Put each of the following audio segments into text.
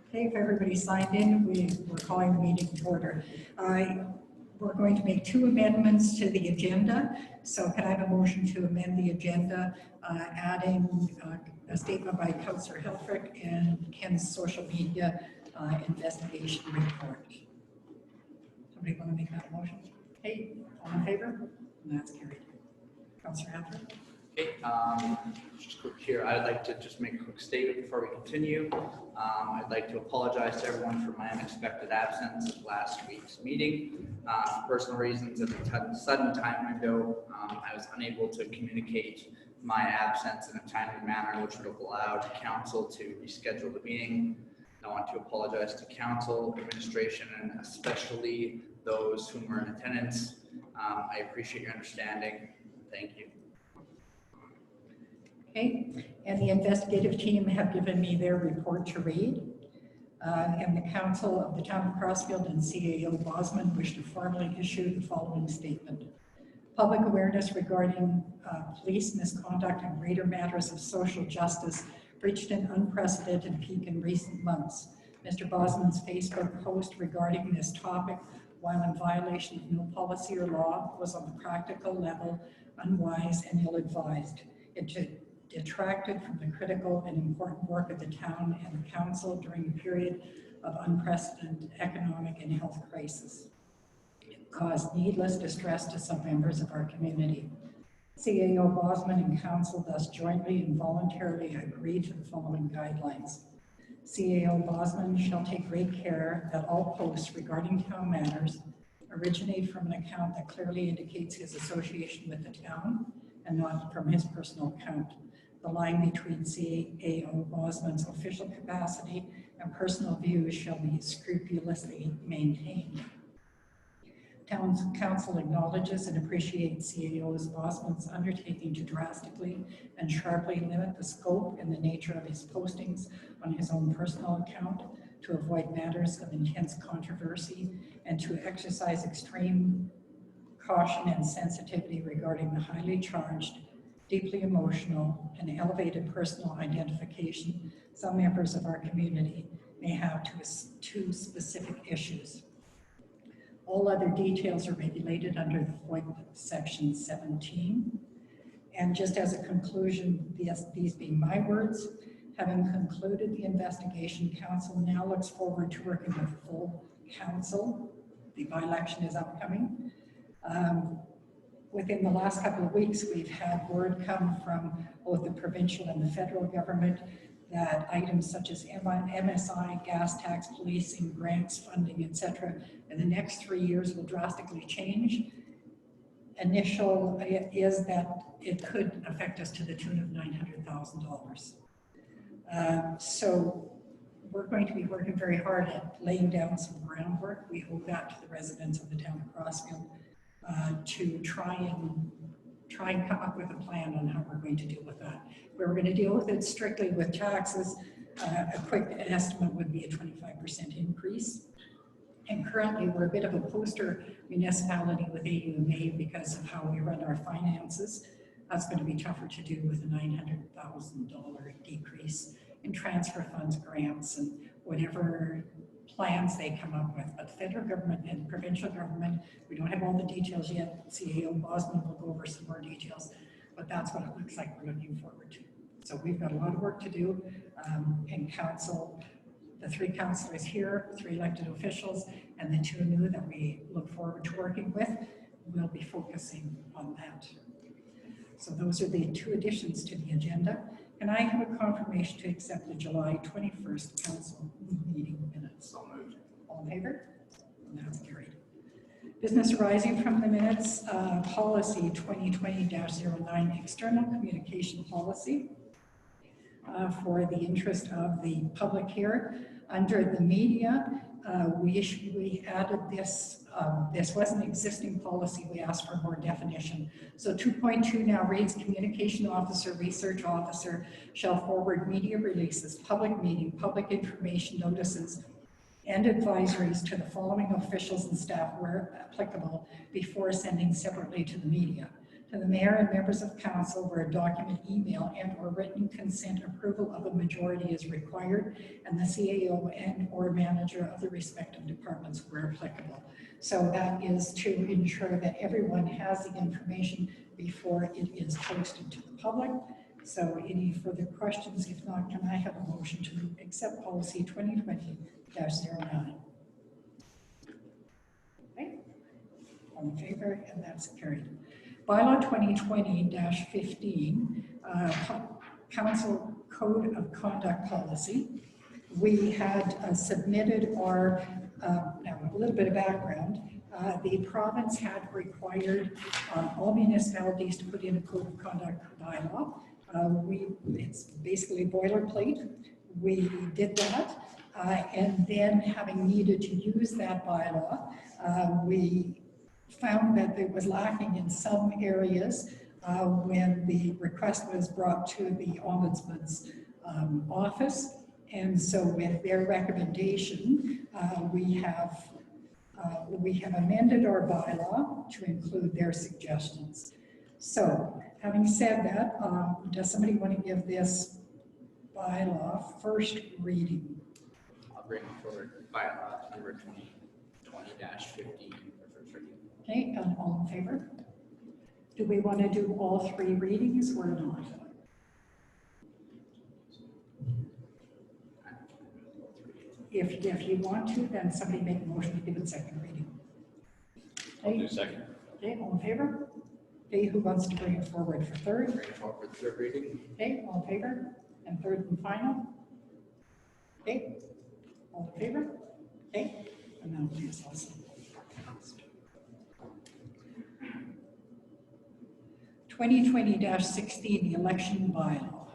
Okay, if everybody signed in, we're calling the meeting to order. We're going to make two amendments to the agenda. So can I have a motion to amend the agenda, adding a statement by Councillor Helfrich and Ken's social media investigation report? Somebody want to make that motion? Okay, all in favor? And that's carried. Councillor Helfrich. Okay, just quick here, I'd like to just make a quick statement before we continue. I'd like to apologize to everyone for my unexpected absence at last week's meeting. For personal reasons, at a sudden time window, I was unable to communicate my absence in a timely manner, which would have allowed council to reschedule the meeting. I want to apologize to council, administration, and especially those who were in attendance. I appreciate your understanding. Thank you. Okay, and the investigative team have given me their report to read. And the Council of the Town of Crossfield and CAO Bosman wish to formally issue the following statement. Public awareness regarding police misconduct and greater matters of social justice reached an unprecedented peak in recent months. Mr. Bosman's Facebook post regarding this topic, while in violation of no policy or law, was on the practical level unwise and ill-advised. It detracted from the critical and important work of the town and the council during a period of unprecedented economic and health crisis. It caused needless distress to some members of our community. CAO Bosman and council thus jointly and voluntarily agreed to the following guidelines. CAO Bosman shall take great care that all posts regarding town matters originate from an account that clearly indicates his association with the town and not from his personal account. The line between CAO Bosman's official capacity and personal views shall be scrupulously maintained. Town's council acknowledges and appreciates CAO Bosman's undertaking to drastically and sharply limit the scope and the nature of his postings on his own personal account to avoid matters of intense controversy and to exercise extreme caution and sensitivity regarding the highly charged, deeply emotional, and elevated personal identification some members of our community may have to specific issues. All other details are regulated under the FOIP section 17. And just as a conclusion, these being my words, having concluded the investigation, council now looks forward to working with full council. The by-election is upcoming. Within the last couple of weeks, we've had word come from both the provincial and the federal government that items such as MSI, gas tax, policing, grants, funding, etc., in the next 3 years will drastically change. Initial is that it could affect us to the tune of $900,000. So we're going to be working very hard at laying down some groundwork. We owe that to the residents of the town of Crossfield to try and come up with a plan on how we're going to deal with that. We're going to deal with it strictly with taxes. A quick estimate would be a 25% increase. And currently we're a bit of a poster municipality with AUMA because of how we run our finances. That's going to be tougher to do with a $900,000 decrease in transfer funds, grants, and whatever plans they come up with. But the federal government and provincial government, we don't have all the details yet. CAO Bosman will go over some more details, but that's what it looks like we're looking forward to. So we've got a lot of work to do in council. The 3 councillors here, 3 elected officials, and the 2 new that we look forward to working with, will be focusing on that. So those are the 2 additions to the agenda. Can I have a confirmation to accept the July 21st council meeting minutes? So moved. All in favor? And that's carried. Business arising from the minutes, policy 2020-09, external communication policy. For the interest of the public here, under the media, we added this. This was an existing policy. We asked for more definition. So 2.2 now reads: communication officer, research officer shall forward media releases, public meeting, public information notices, and advisories to the following officials and staff where applicable before sending separately to the media. to the mayor and members of council where a document, email, and or written consent approval of a majority is required, and the CAO and or manager of the respective departments where applicable. So that is to ensure that everyone has the information before it is posted to the public. So any further questions? If not, can I have a motion to accept policy 2020-09? Okay, all in favor, and that's carried. Bylaw 2020-15, Council Code of Conduct Policy. We had submitted our, now a little bit of background, the province had required all municipalities to put in a Code of Conduct bylaw. It's basically boilerplate. We did that, and then having needed to use that bylaw, we found that it was lacking in some areas when the request was brought to the Ombudsman's office. And so with their recommendation, we have amended our bylaw to include their suggestions. So having said that, does somebody want to give this bylaw first reading? I'll bring forward bylaw number 2020-15 for first reading. Okay, all in favor? Do we want to do all three readings or not? If you want to, then somebody make a motion to give it second reading. I'll do second. Okay, all in favor? Okay, who wants to bring it forward for third? Bring it forward for third reading. Okay, all in favor? And third and final? Okay, all in favor? Okay, and now please also. 2020-16, the election bylaw.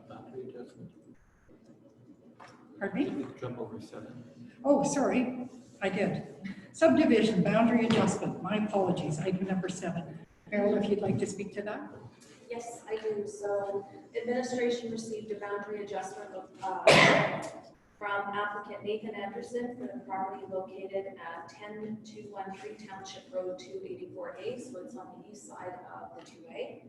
Boundary adjustment. Pardon me? Did we jump over 7? Oh, sorry, I did. Subdivision boundary adjustment, my apologies, item number 7. Carol, if you'd like to speak to that? Yes, I do. So administration received a boundary adjustment from applicant Nathan Anderson for the property located at 10213 Township Road 284A, so it's on the east side of the 2A.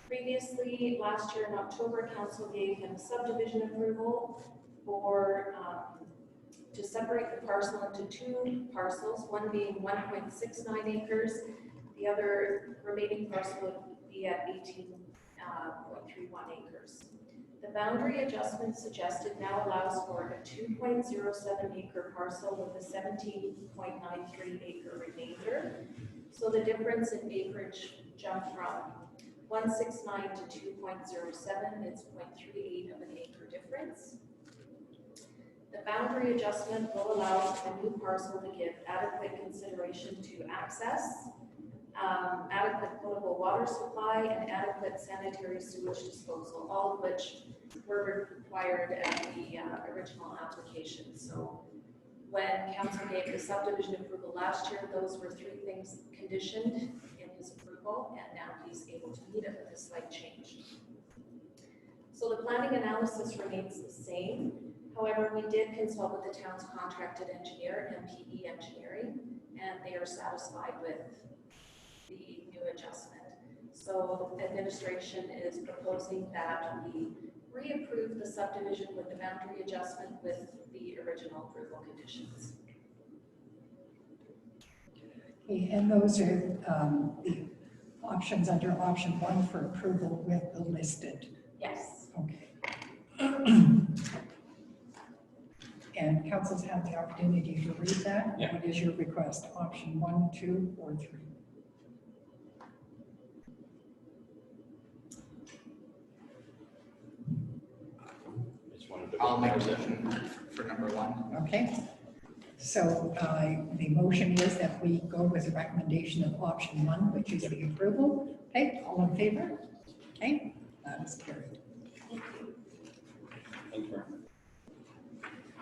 Previously, last year in October, council gave him subdivision approval for to separate the parcel into 2 parcels, one being 1.69 acres, the other remaining parcel would be at 18.31 acres. The boundary adjustment suggested now allows for a 2.07 acre parcel with a 17.93 acre remainder. So the difference in acreage jumped from 169 to 2.07, it's 0.38 of an acre difference. The boundary adjustment will allow the new parcel to give adequate consideration to access, adequate potable water supply, and adequate sanitary sewage disposal, all of which were required at the original application. So when council gave the subdivision approval last year, those were 3 things conditioned in his approval, and now he's able to meet it with a slight change. So the planning analysis remains the same. However, we did consult with the town's contracted engineer, MPE Engineering, and they are satisfied with the new adjustment. So administration is proposing that we reapprove the subdivision with the boundary adjustment with the original approval conditions. Okay, and those are the options under option 1 for approval with the listed. Yes. Okay. And council's had the opportunity to read that. Yeah. What is your request? Option 1, 2, or 3? Just wanted to. I'll make a motion for number 1. Okay. So the motion is that we go with the recommendation of option 1, which is the approval. Okay, all in favor? Okay, that is carried. Thank you.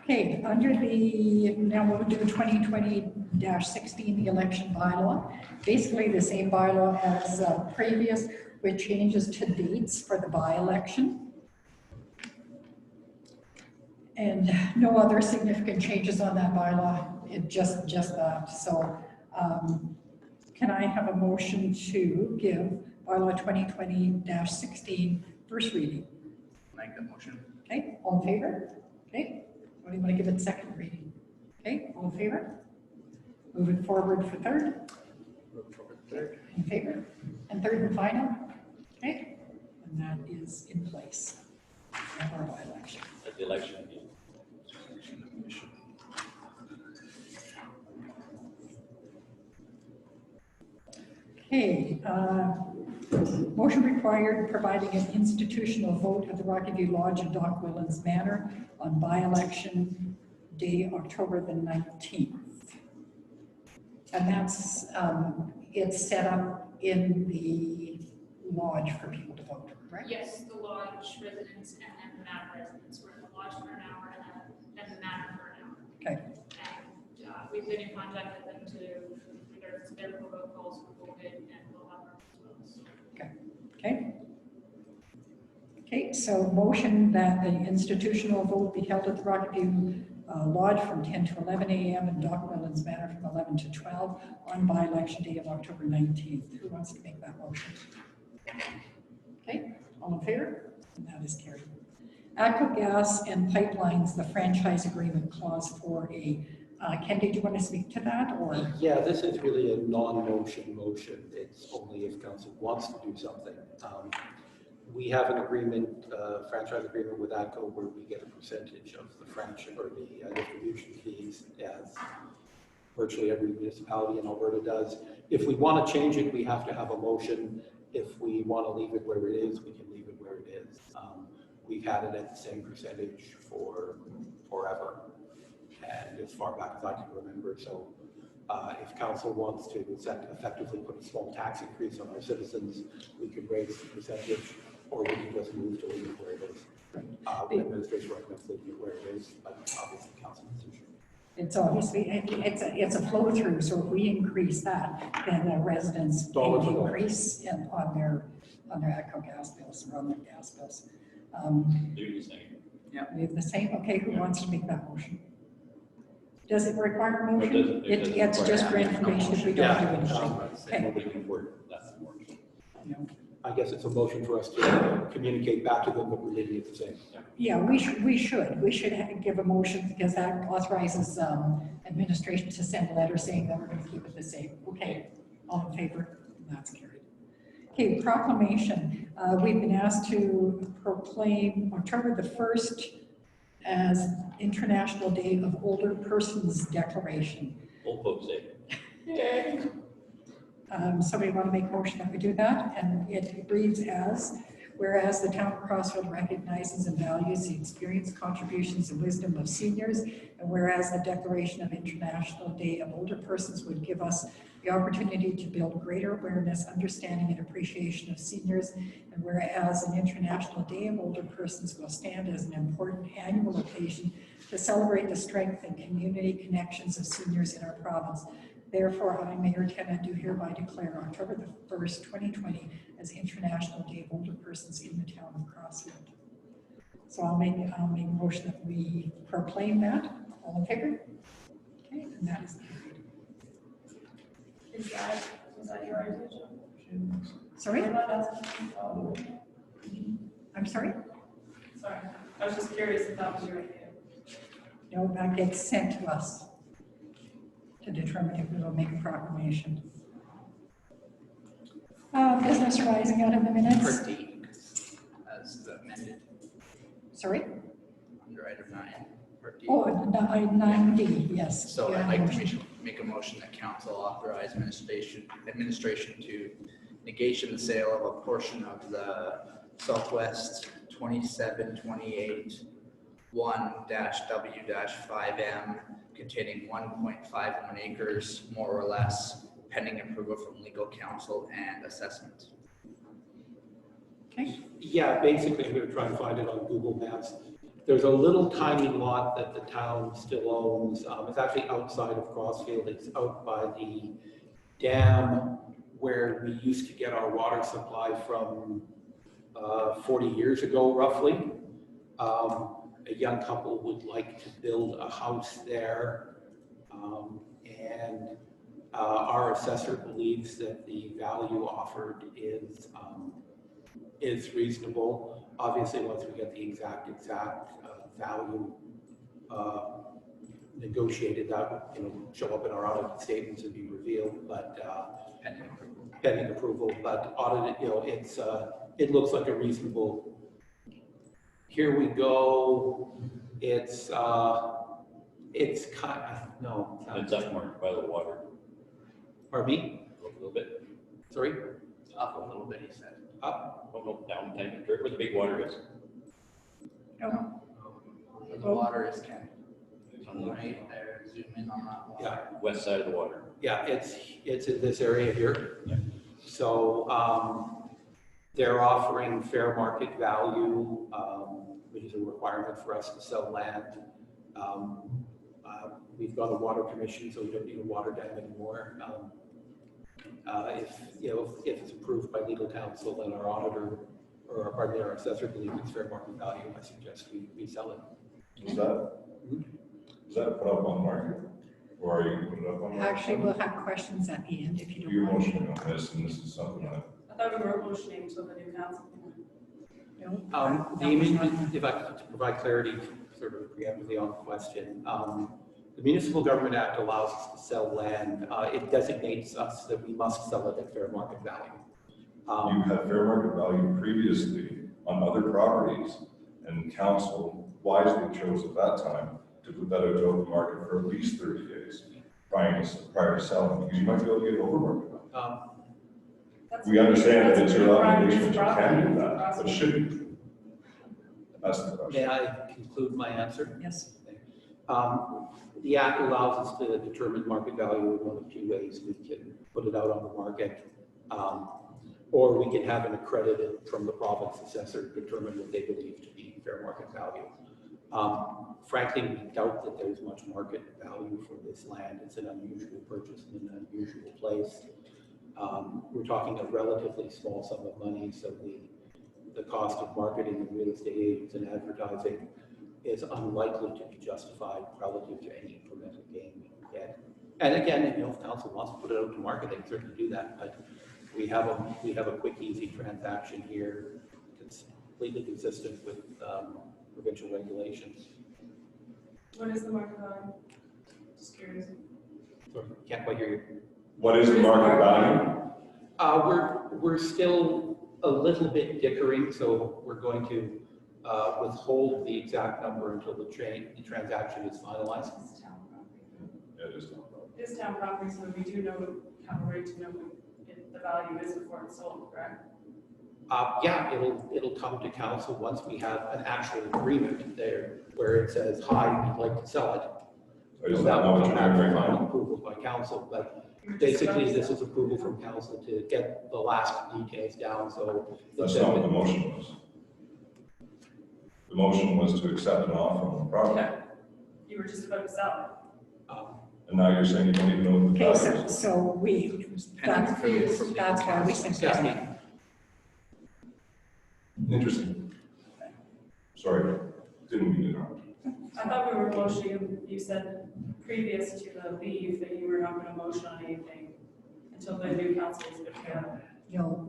Okay, under the, now we'll do 2020-16, the election bylaw. Basically the same bylaw as previous, with changes to dates for the by-election. And no other significant changes on that bylaw, it just that. So can I have a motion to give bylaw 2020-16 first reading? Make that motion. Okay, all in favor? Okay, what do you want to give it second reading? Okay, all in favor? Moving forward for third? Move forward third. In favor? And third and final? Okay, and that is in place of our by-election. At the election. Okay, motion required providing an institutional vote at the Rocky View Lodge in Dock Woodlands Manor on by-election day, October the 19th. And that's, it's set up in the lodge for people to vote, right? Yes, the lodge residents and then the manor residents. We're in the lodge for an hour and the manor for an hour. Okay, And we've been in contact with them to regards to their protocols for COVID, and we'll have our as well. So okay. Okay, so motion that the institutional vote be held at the Rocky View Lodge from 10 to 11 a.m. and Dock Woodlands Manor from 11 to 12 on by-election day of October 19th. Who wants to make that motion? Okay, all in favor? And that is carried. Aqua Gas and Pipelines, the franchise agreement clause for a, Kendi, do you want to speak to that or? Yeah, this is really a non-motion motion. It's only if council wants to do something. We have an agreement, franchise agreement with ATCO where we get a percentage of the franchise or the distribution fees as virtually every municipality in Alberta does. If we want to change it, we have to have a motion. If we want to leave it where it is, we can leave it where it is. We've had it at the same percentage for forever and as far back as I can remember. So if council wants to effectively put a small tax increase on our citizens, we could raise the percentage, or we can just move to leave it where it is. The administration recommends leaving it where it is, but obviously council decision. It's obviously, it's a flow through, so if we increase that, then the residents Dollar for dollar. increase on their ATCO gas bills or on their gas bills. Do the same. We have the same, okay, who wants to make that motion? Does it require a It motion? doesn't- it doesn't It's just for require- information if we don't do Yeah, anything. Okay. Nobody can work less than one. No. I guess it's a motion for us to communicate back to them that we're leaving it the same. Yeah, we should give a motion because that authorizes administration to send a letter saying that we're going to keep it the same. Okay, all in favor? That's carried. Okay, proclamation. We've been asked to proclaim October the 1st as International Day of Older Persons Declaration. Old folks say. Somebody want to make a motion that we do that? And it reads as, whereas the town of Crossfield recognizes and values the experience, contributions, and wisdom of seniors, and whereas the declaration of International Day of Older Persons would give us the opportunity to build greater awareness, understanding, and appreciation of seniors, and whereas an International Day of Older Persons will stand as an important annual occasion to celebrate the strength and community connections of seniors in our province. Therefore, I, Mayor Tennant, do hereby declare October the 1st, 2020 as International Day of Older Persons in the town of Crossfield. So I'll make a motion that we proclaim that. All in favor? Okay, and that is carried. Was that your idea? Sorry? I'm not asking. Oh, I'm sorry? sorry. I was just curious if that was your idea. No, that gets sent to us to determine if we will make a proclamation. Business arising out of the minutes. Part D, as amended Sorry? under item 9. Part D. Oh, 9D, yes. So Yeah, I'd like motion. to make a motion that council authorize administration to negation the sale of a portion of the Southwest 2728 1-W-5M containing 1.51 acres, more or less, pending approval from legal counsel and assessment. Okay, Yeah, basically, I'm going to try and find it on Google Maps. There's a little tiny lot that the town still owns. It's actually outside of Crossfield. It's out by the dam where we used to get our water supply from 40 years ago, roughly. A young couple would like to build a house there. And Our assessor believes that the value offered is reasonable. Obviously, once we get the exact value negotiated, that will show up in our audited statements and be revealed, but pending approval. But audited, it looks like a reasonable. Here we go. It's kind of, no. It's unmarked by the water. Pardon me? A little bit. Sorry? Up a little bit, he said. Up? Oh, no, down, tiny, where the big water is. No, Where the water is, Ken. Right there, zoom in on that water. Yeah. West side of the water. Yeah, it's in this area here. Yeah. So they're offering fair market value, which is a requirement for us to sell land. We've got a water commission, so we don't need a water dam anymore. If it's approved by legal counsel and our auditor, or pardon me, our assessor believes it's fair market value, I suggest we sell it. Is that put up on market? Or are you put it up on market? actually, we'll have questions at the end if you You're don't mind. motioning on this, and this is something that, I thought we were motioning so the new council can. No, The that was not- amendment, if I could provide clarity sort of preemptively on the question, the Municipal Government Act allows us to sell land. It designates us that we must sell it at fair market value. you had fair market value previously on other properties, and council wisely chose at that time to put that out to open market for at least 30 days prior to selling, because you might be able to get over market value. That's- We understand that that's it's a your private obligation to property, can do it's that, but property. shouldn't you? That's the question. May I conclude my answer? Yes, The Act allows us to determine market value in one of two ways. We can put it out on the market, or we can have an accredited from the province assessor determine what they believe to be fair market value. Frankly, we doubt that there's much market value for this land. It's an unusual purchase in an unusual place. We're talking a relatively small sum of money, so the cost of marketing and real estate agents and advertising is unlikely to be justified relative to any incremental gain we can get. And again, if council wants to put it out to market, they can certainly do that. But we have a quick, easy transaction here. It's completely consistent with provincial regulations. What is the market value? Just curious. Sorry, can't quite hear you. What is the market value? We're still a little bit dickering, so we're going to withhold the exact number until the transaction is finalized. It is. It is town property, so we do know, have a right to know if the value is before it's sold, correct? Yeah, it'll come to council once we have an actual agreement there where it says, hi, we'd like to sell it. Is So that that will not what come you're back doing for right final now? approval by council, but You were just basically about to this sell. is approval from council to get the last details down, so. That's not what the motion was. The motion was to accept an offer on the property, Yeah. You were just about to sell and now you're saying you don't even know what the okay, value is. so that's why we said Yeah. that. Interesting. Sorry, didn't mean to interrupt. it. I thought we were motioning, you said previous to the leave that you were not going to motion on anything until the new council was put together.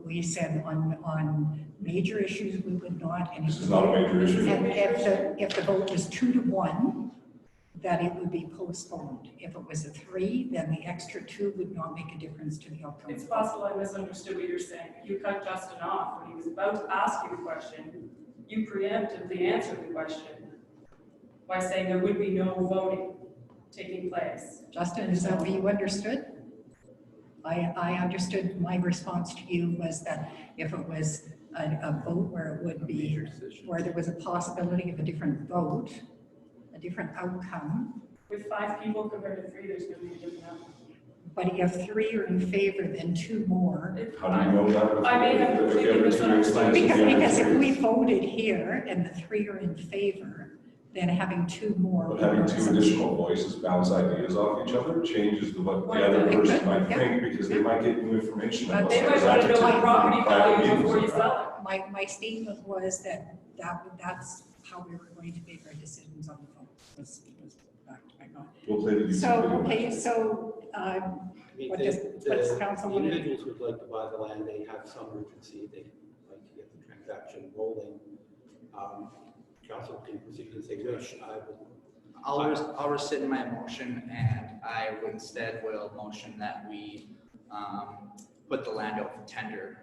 We said on major issues, we would not. And This is not a major issue. And if the vote was 2-1, that it would be postponed. If it was a 3, then the extra 2 would not make a difference to the outcome. It's possible I misunderstood what you're saying. You cut Justin off when he was about to ask you a question. You preemptively answered the question by saying there would be no voting taking place. Justin, is that what you understood? I understood my response to you was that if it was a vote where it would be, where there was a possibility of a different vote, a different outcome, With 5 people compared to 3, there's going to be a different outcome. but if 3 are in favor, then 2 more. How do you know that? I may have completely misunderstood. Because if we voted here and the 3 are in favor, then having 2 more. But having 2 additional voices bounce ideas off each other changes what the other person might think, because they might get new information. But They might want to know the property value before you sell My statement was that's how we were going to make our decisions on the vote. Was back to my We'll play the YouTube So, video. okay, so, I mean, What the- does- what's the council want to do? individuals who'd like to buy the land, they have some urgency, they like to get the transaction rolling. Council can proceed as they wish. I'll rescind my motion, and I would instead will motion that we put the land out for tender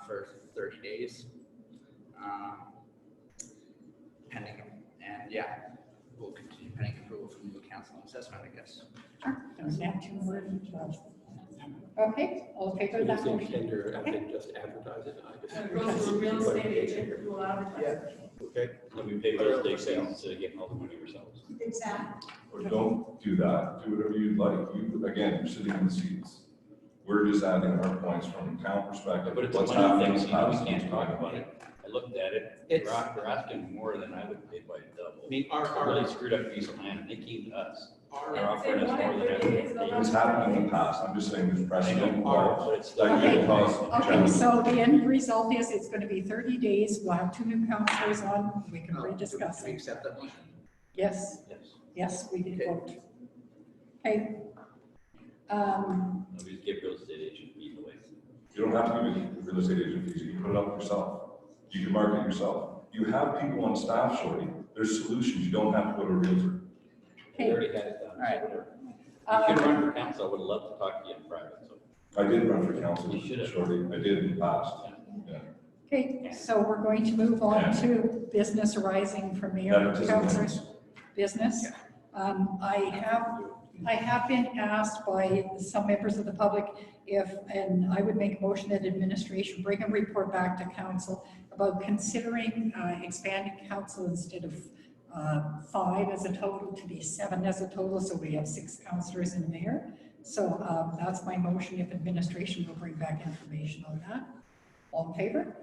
for 30 days. Pending, and yeah, we'll continue pending approval from the council and assessment, I guess. There's now 2 words. Okay, all in favor of When you that say motion? tender, I Okay. think just advertise it. I just- And it goes to a real estate agent who will advertise. Okay. Let me pay real estate sales instead of getting all the money ourselves. Exactly. Or don't do that, do whatever you'd like. You, again, you're sitting in the seats. We're just adding our points from a town perspective. But it's a What's money happening thing, in so the you know, past we can't is talk going about on. it. I looked at it, It's- they're asking more than I would pay by double. I mean, A really screwed up piece of land, and they came to us. our, They're If offering they us want more it than I 30 would days, they'll pay. It's happened in the past. I'm just saying there's I precedent. know, but it's still. That could cause Okay, challenges. so the end result is it's going to be 30 days. We'll have 2 new councillors on. We can Do rediscuss we it. accept that motion? Yes, Yes, yes, we did Okay. vote. Okay. we just give real estate agent fees away. You don't have to give it real estate agent fees, you can put it up yourself. You can market yourself. You have people on staff, Shorty, there's solutions, you don't have to go to a realtor. We Okay. already had it done, so Alright. whatever. You can Um, run for council, I would love to talk to you in private, so. I did run for council, You should have. Shorty, I did in the past. Yeah. Okay, so we're going to move on to business arising from mayor and Nepotism. councillors' business. I have been asked by some members of the public and I would make a motion that administration bring a report back to council about considering expanding council instead of 5 as a total to be 7 as a total, so we have 6 councillors in there. So that's my motion, if administration will bring back information on that. All in favor?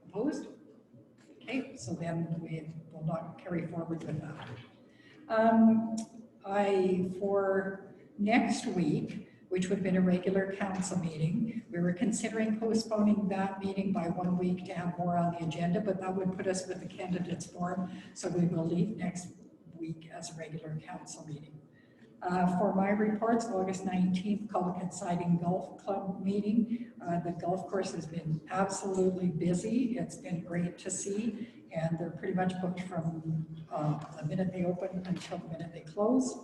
Opposed? Okay, so then we will not carry forward with that. For next week, which would have been a regular council meeting, we were considering postponing that meeting by 1 week to have more on the agenda, but that would put us with the candidates forum, so we will leave next week as a regular council meeting. For my reports, August 19th, Culligan Siding Golf Club meeting. The golf course has been absolutely busy. It's been great to see, and they're pretty much booked from the minute they open until the minute they close.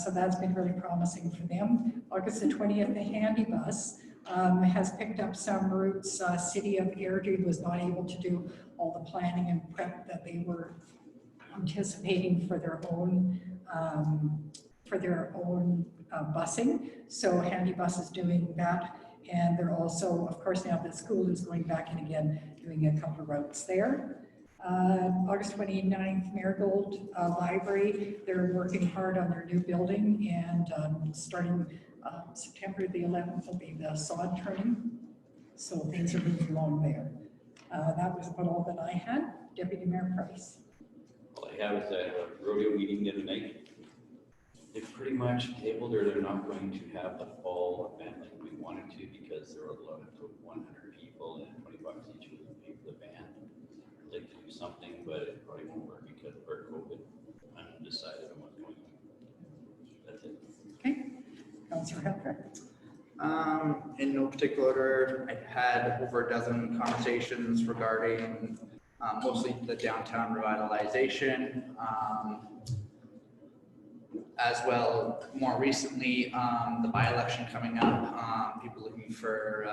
So that's been really promising for them. August the 20th, the Handy Bus has picked up some routes. City of Airdrie was not able to do all the planning and prep that they were anticipating for their own busing. So Handy Bus is doing that. And they're also, of course, now that school is going back in again, doing a couple of routes there. August 29th, Marigold Library, they're working hard on their new building, and starting September the 11th will be the sod turning. So things are moving along there. That was about all that I had. Deputy Mayor Price. All I have is a rodeo meeting the other night. They pretty much tabled, or they're not going to have the fall event like we wanted to, because there were a lot of 100 people and $20 each was pay for the band. I'd like to do something, but it probably won't work because of our COVID. I'm undecided on what's going on. That's it. Okay. Councillor Helfer. In no particular order, I had over a dozen conversations regarding mostly the downtown revitalization, as well, more recently, the by-election coming up, people looking for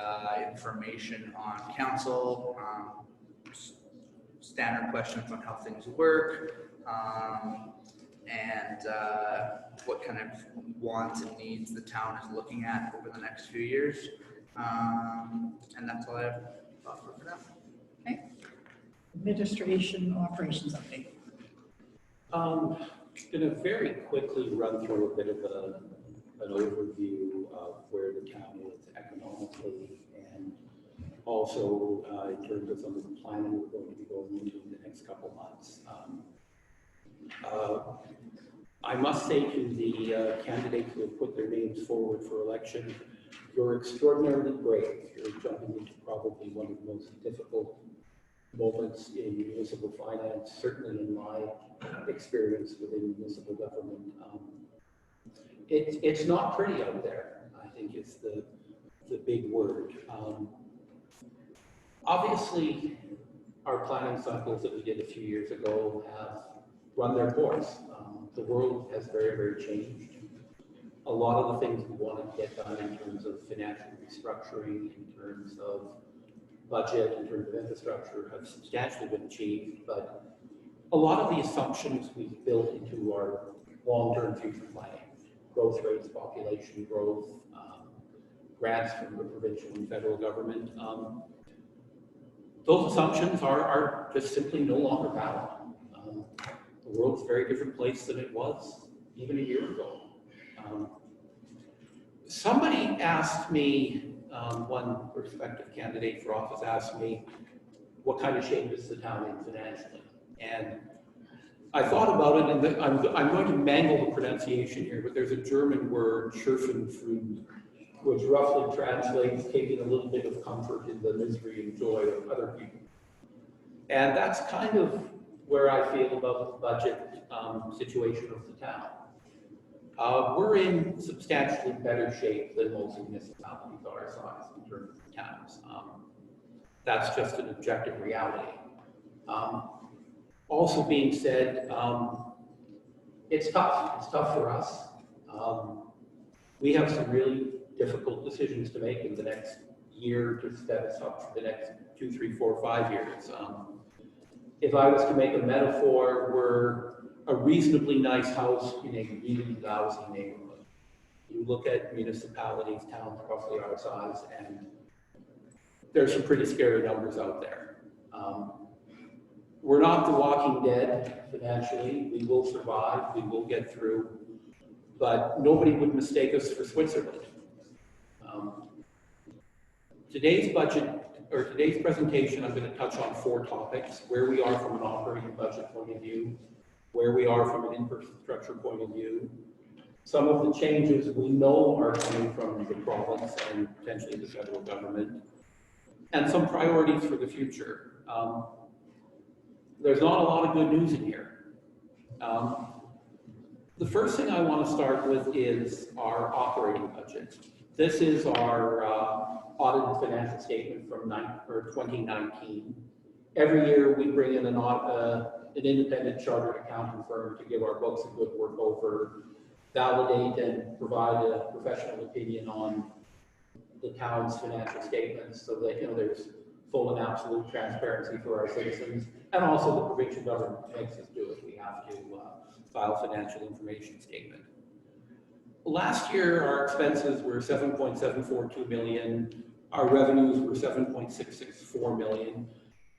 information on council, standard questions on how things work, and what kind of wants and needs the town is looking at over the next few years. And that's all I have for now. Okay. Administration operations update. Going to very quickly run through a bit of an overview of where the town is economically, and also in terms of some of the planning we're going to be going into in the next couple months. I must say to the candidates who have put their names forward for election, you're extraordinarily brave. You're jumping into probably one of the most difficult moments in municipal finance, certainly in my experience within municipal government. It's not pretty out there, I think is the big word. Obviously, our planning cycles that we did a few years ago have run their course. The world has very, very changed. A lot of the things we wanted to get done in terms of financial restructuring, in terms of budget, in terms of infrastructure have substantially been achieved, but a lot of the assumptions we've built into our long-term future planning, growth rates, population growth, grants from the provincial and federal government, those assumptions are just simply no longer valid. The world's a very different place than it was even a year ago. Somebody asked me, one prospective candidate for office asked me, what kind of shape is the town in financially? And I thought about it, and I'm going to mangle the pronunciation here, but there's a German word, Schadenfreude, which roughly translates taking a little bit of comfort in the misery and joy of other people. And that's kind of where I feel about the budget situation of the town. We're in substantially better shape than most municipalities our size in terms of towns. That's just an objective reality. Also being said, it's tough. It's tough for us. We have some really difficult decisions to make in the next year to set us up for the next 2, 3, 4, 5 years. If I was to make a metaphor, we're a reasonably nice house in a really lousy neighborhood. You look at municipalities, towns roughly our size, and there's some pretty scary numbers out there. We're not the Walking Dead financially. We will survive. We will get through. But nobody would mistake us for Switzerland. Today's budget, or today's presentation, I'm going to touch on 4 topics: where we are from an operating budget point of view, where we are from an infrastructure point of view, some of the changes we know are coming from the province and potentially the federal government, and some priorities for the future. There's not a lot of good news in here. The first thing I want to start with is our operating budget. This is our audited financial statement from 2019. Every year we bring in an independent chartered accounting firm to give our books a good work over, validate and provide a professional opinion on the town's financial statements so that there's full and absolute transparency for our citizens, and also the provincial government makes us do it. We have to file financial information statement. Last year, our expenses were 7.742 million. Our revenues were 7.664 million.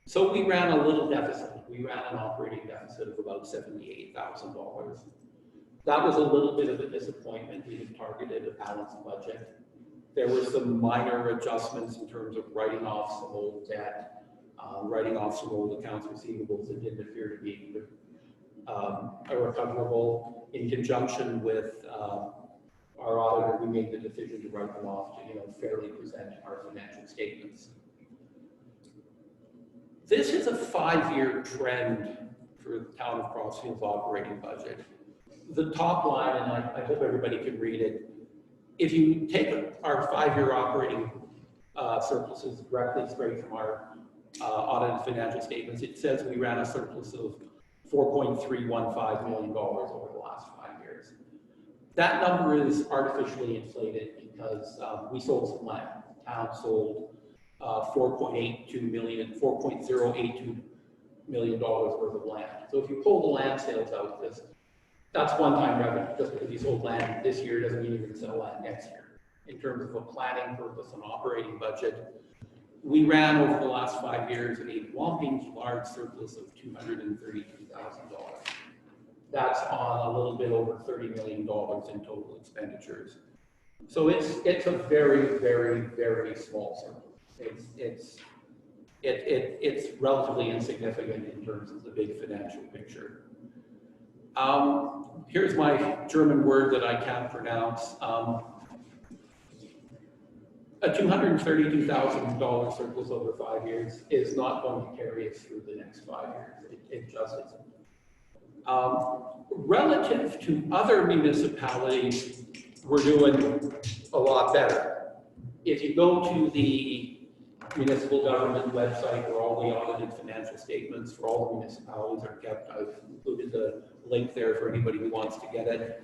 So we ran a little deficit. We ran an operating deficit of about $78,000. That was a little bit of a disappointment. We had targeted a balanced budget. There were some minor adjustments in terms of writing off some old debt, writing off some old accounts receivables that didn't appear to be recoverable. In conjunction with our auditor, we made the decision to write them off to fairly present our financial statements. This is a 5-year trend for the town of Crossfield's operating budget. The top line, and I hope everybody can read it, if you take our 5-year operating surpluses directly straight from our audited financial statements, it says we ran a surplus of $4.315 million over the last 5 years. That number is artificially inflated because we sold some land. The town sold $4.082 million worth of land. So if you pull the land sales out, that's one-time revenue. Just because you sold land this year doesn't mean you're going to sell land next year. In terms of a planning purpose and operating budget, we ran over the last 5 years a whopping large surplus of $232,000. That's on a little bit over $30 million in total expenditures. So it's a very, very, very small surplus. It's relatively insignificant in terms of the big financial picture. Here's my German word that I can't pronounce. A $232,000 surplus over 5 years is not going to carry us through the next 5 years. It just isn't. Relative to other municipalities, we're doing a lot better. If you go to the municipal government website where all the audited financial statements for all the municipalities are kept, I've included the link there for anybody who wants to get it.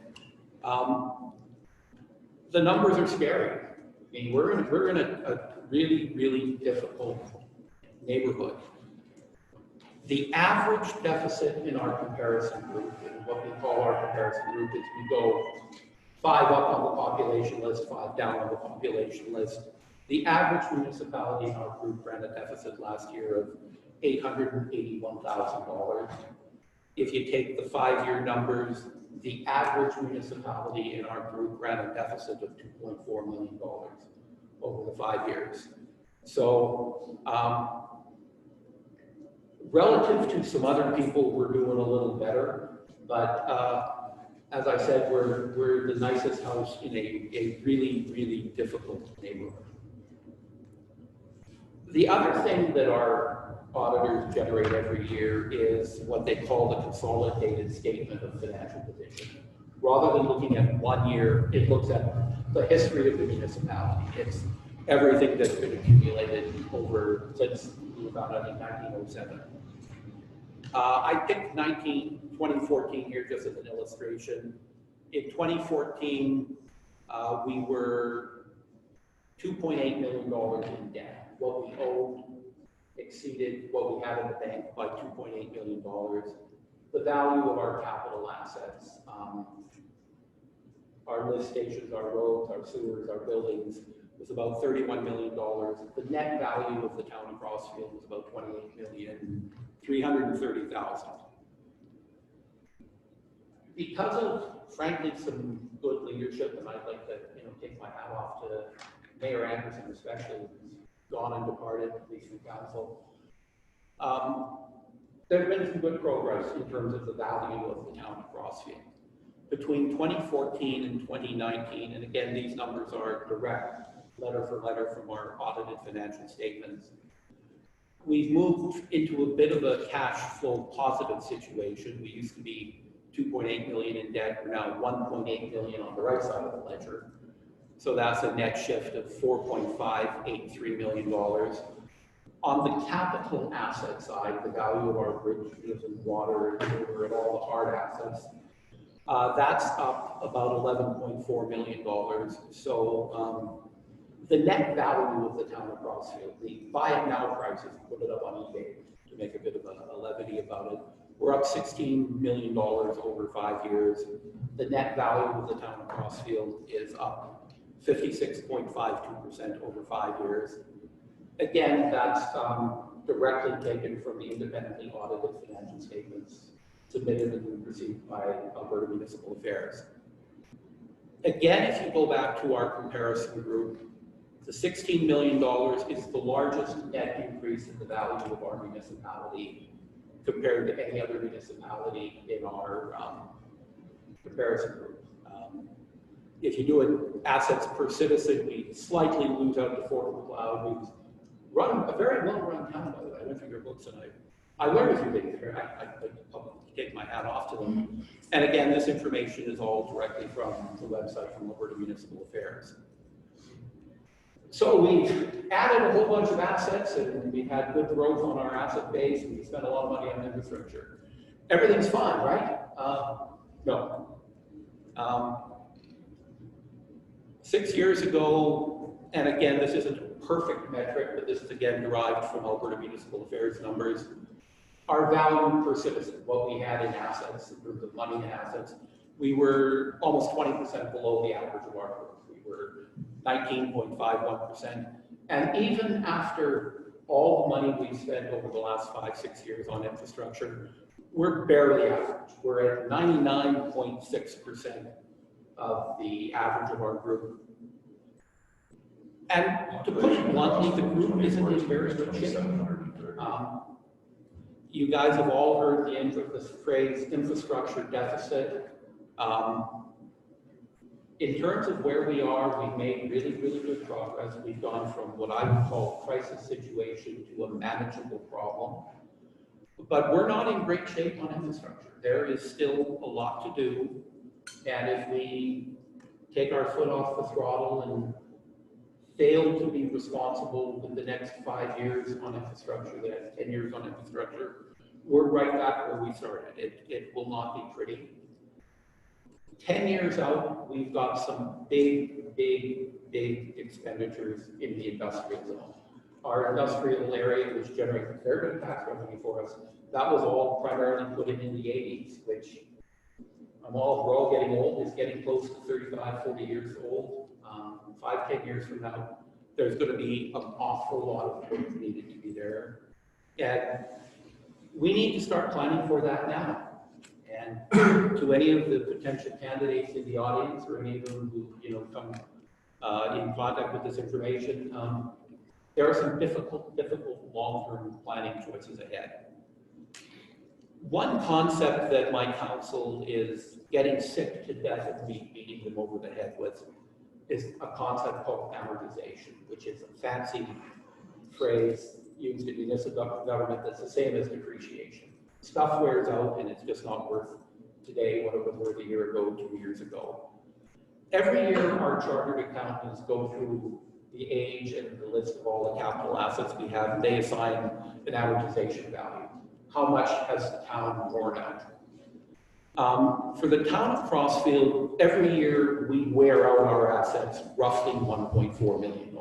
The numbers are scary. I mean, we're in a really, really difficult neighborhood. The average deficit in our comparison group, and what we call our comparison group, is we go 5 up on the population list, 5 down on the population list. The average municipality in our group ran a deficit last year of $881,000. If you take the 5-year numbers, the average municipality in our group ran a deficit of $2.4 million over the 5 years. So relative to some other people, we're doing a little better, but as I said, we're the nicest house in a really, really difficult neighborhood. The other thing that our auditors generate every year is what they call the consolidated statement of financial position. Rather than looking at 1 year, it looks at the history of the municipality. It's everything that's been accumulated over since we were founded in 1907. I picked 2014 here just as an illustration. In 2014, we were $2.8 million in debt. What we owed exceeded what we had in the bank by $2.8 million. The value of our capital assets, our lift stations, our roads, our sewers, our buildings, was about $31 million. The net value of the town of Crossfield was about $28,330,000. Because of, frankly, some good leadership, and I'd like to, take my hat off to Mayor Anderson, especially, who's gone and departed, at least from council. There's been some good progress in terms of the value of the town of Crossfield. Between 2014 and 2019, and again, these numbers are direct, letter for letter from our audited financial statements, we've moved into a bit of a cash flow positive situation. We used to be $2.8 million in debt. We're now $1.8 million on the right side of the ledger. So that's a net shift of $4.583 million. On the capital asset side, the value of our bridges and water and sewer and all the hard assets, that's up about $11.4 million. So the net value of the town of Crossfield, the buy it now prices, put it up on eBay to make a bit of a levity about it. We're up $16 million over 5 years. The net value of the town of Crossfield is up 56.52% over 5 years. Again, that's directly taken from the independently audited financial statements submitted and received by Alberta Municipal Affairs. Again, if you go back to our comparison group, the $16 million is the largest net increase in the value of our municipality compared to any other municipality in our comparison group. If you do it assets per citizen, we slightly lose out to Fort McLeod. We've run a very well-run town, by the way. I went through your books and I learned a few things there. I publicly take my hat off to them. And again, this information is all directly from the website from Alberta Municipal Affairs. So we've added a whole bunch of assets and we've had good growth on our asset base and we spent a lot of money on infrastructure. Everything's fine, right? No. 6 years ago, and again, this isn't a perfect metric, but this is again derived from Alberta Municipal Affairs numbers, our value per citizen, what we had in assets, in terms of money and assets, we were almost 20% below the average of our group. We were 19.51%. And even after all the money we've spent over the last 5-6 years on infrastructure, we're barely average. We're at 99.6% of the average of our group. And to put it bluntly, the group isn't in very good shape. You guys have all heard the phrase infrastructure deficit. In terms of where we are, we've made really, really good progress. We've gone from what I would call a crisis situation to a manageable problem. But we're not in great shape on infrastructure. There is still a lot to do. And if we take our foot off the throttle and fail to be responsible with the next 5 years on infrastructure, the next 10 years on infrastructure, we're right back where we started. It will not be pretty. 10 years out, we've got some big expenditures in the industrial zone. Our industrial area, which generates very good tax revenue for us, that was all primarily put in the 80s, which we're all getting old. It's getting close to 35, 40 years old. 5, 10 years from now, there's going to be an awful lot of work needed to be there. And we need to start planning for that now. And to any of the potential candidates in the audience, or any of them who come in contact with this information, there are some difficult long-term planning choices ahead. One concept that my council is getting sick to death of me beating them over the head with is a concept called amortization, which is a fancy phrase used in municipal government that's the same as depreciation. Stuff wears out and it's just not worth today what it was worth a year ago, 2 years ago. Every year our chartered accountants go through the age and the list of all the capital assets we have, and they assign an amortization value. How much has the town worn out? For the town of Crossfield, every year we wear out our assets roughly $1.4 million.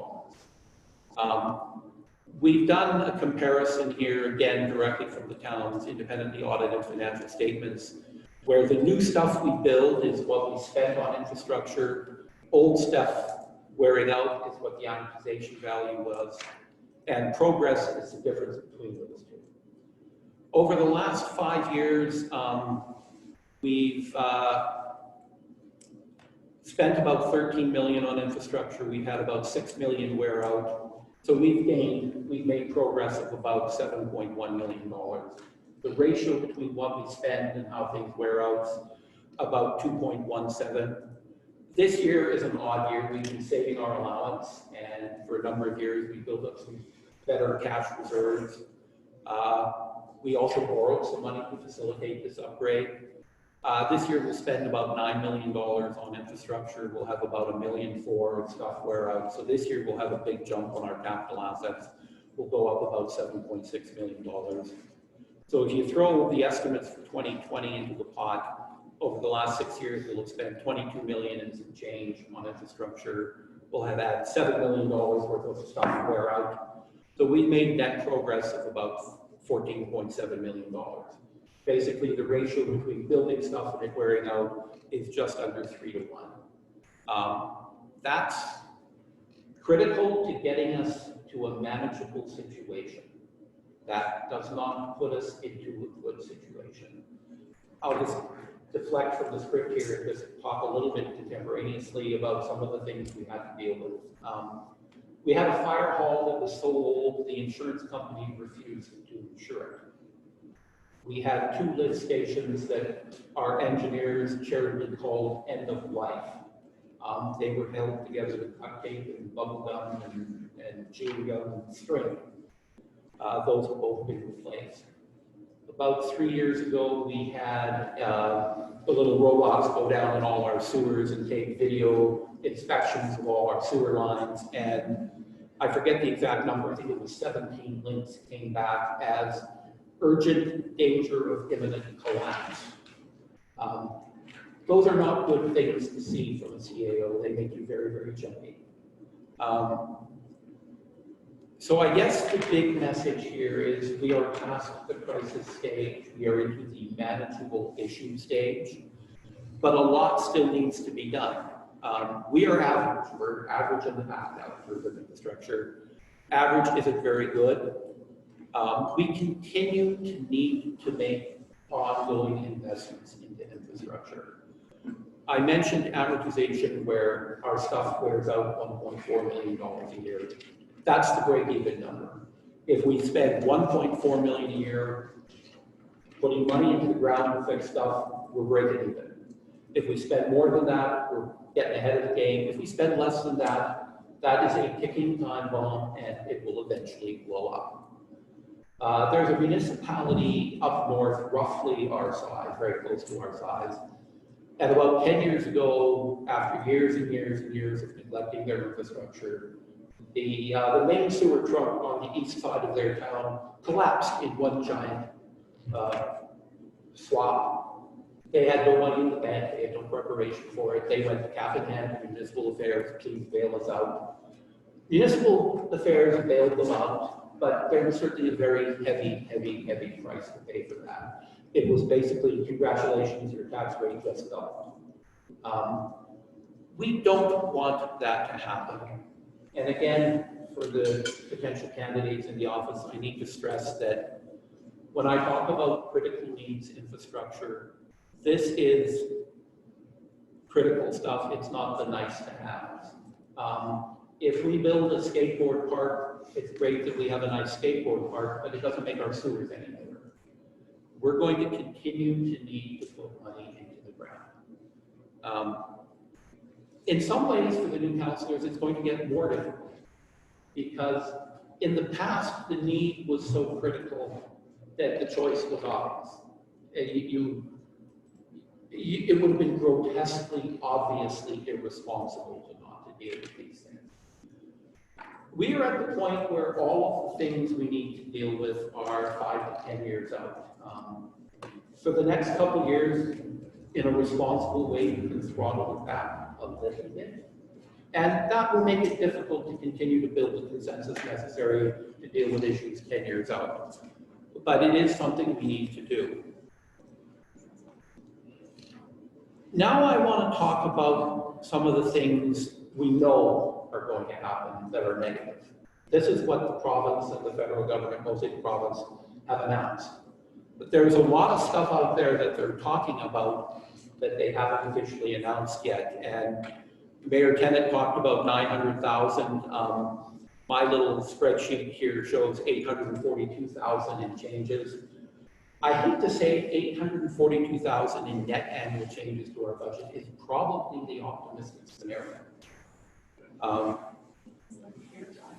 We've done a comparison here, again, directly from the town's independently audited financial statements, where the new stuff we build is what we spend on infrastructure, old stuff wearing out is what the amortization value was, and progress is the difference between those two. Over the last 5 years, we've spent about $13 million on infrastructure. We've had about $6 million wear out. So we've made progress of about $7.1 million. The ratio between what we spend and how things wear out is about 2.17. This year is an odd year. We've been saving our allowance, and for a number of years we built up some better cash reserves. We also borrowed some money to facilitate this upgrade. This year we'll spend about $9 million on infrastructure. We'll have about $1 million for stuff wear out. So this year we'll have a big jump on our capital assets. We'll go up about $7.6 million. So if you throw the estimates for 2020 into the pot, over the last 6 years, we'll have spent $22 million and some change on infrastructure. We'll have had $7 million worth of stuff wear out. So we've made net progress of about $14.7 million. Basically, the ratio between building stuff and it wearing out is just under 3 to 1. That's critical to getting us to a manageable situation. That does not put us into a good situation. I'll just deflect from the script here and just talk a little bit contemporaneously about some of the things we had to deal with. We had a fire hall that was so old, the insurance company refused to insure it. We had 2 lift stations that our engineers charitably called end of life. They were held together with duct tape and bubble gum and chewing gum and string. Those have both been replaced. About 3 years ago, we had the little robots go down in all our sewers and take video inspections of all our sewer lines. And I forget the exact number, I think it was 17 links came back as urgent danger of imminent collapse. Those are not good things to see from a CAO. They make you very, very jumpy. So I guess the big message here is we are past the crisis stage. We are into the manageable issue stage, but a lot still needs to be done. We are average. We're average in the pack now in terms of infrastructure. Average isn't very good. We continue to need to make ongoing investments into infrastructure. I mentioned amortization where our stuff wears out $1.4 million a year. That's the break-even number. If we spend $1.4 million a year putting money into the ground to fix stuff, we're breaking even. If we spend more than that, we're getting ahead of the game. If we spend less than that, that is a ticking time bomb and it will eventually blow up. There's a municipality up north, roughly our size, very close to our size. And about 10 years ago, after years and years and years of neglecting their infrastructure, the main sewer trunk on the east side of their town collapsed in one giant swap. They had no money in the bank, they had no preparation for it. They went cap in hand to municipal affairs, please bail us out. Municipal affairs bailed them out, but there was certainly a very heavy price to pay for that. It was basically, congratulations, your tax rate just doubled. We don't want that to happen. And again, for the potential candidates in the office, I need to stress that when I talk about critical needs infrastructure, this is critical stuff. It's not the nice to have. If we build a skateboard park, it's great that we have a nice skateboard park, but it doesn't make our sewers any better. We're going to continue to need to put money into the ground. In some ways, for the new councillors, it's going to get more difficult because in the past, the need was so critical that the choice was obvious. It would have been grotesquely, obviously irresponsible to not to deal with these things. We are at the point where all of the things we need to deal with are 5 to 10 years out. For the next couple of years, in a responsible way, we can throttle it back a little bit. And that will make it difficult to continue to build the consensus necessary to deal with issues 10 years out. But it is something we need to do. Now I want to talk about some of the things we know are going to happen that are negative. This is what the province and the federal government, mostly the province, have announced. But there's a lot of stuff out there that they're talking about that they haven't officially announced yet. And Mayor Kennett talked about 900,000. My little spreadsheet here shows 842,000 in changes. I hate to say 842,000 in net annual changes to our budget is probably the optimistic scenario.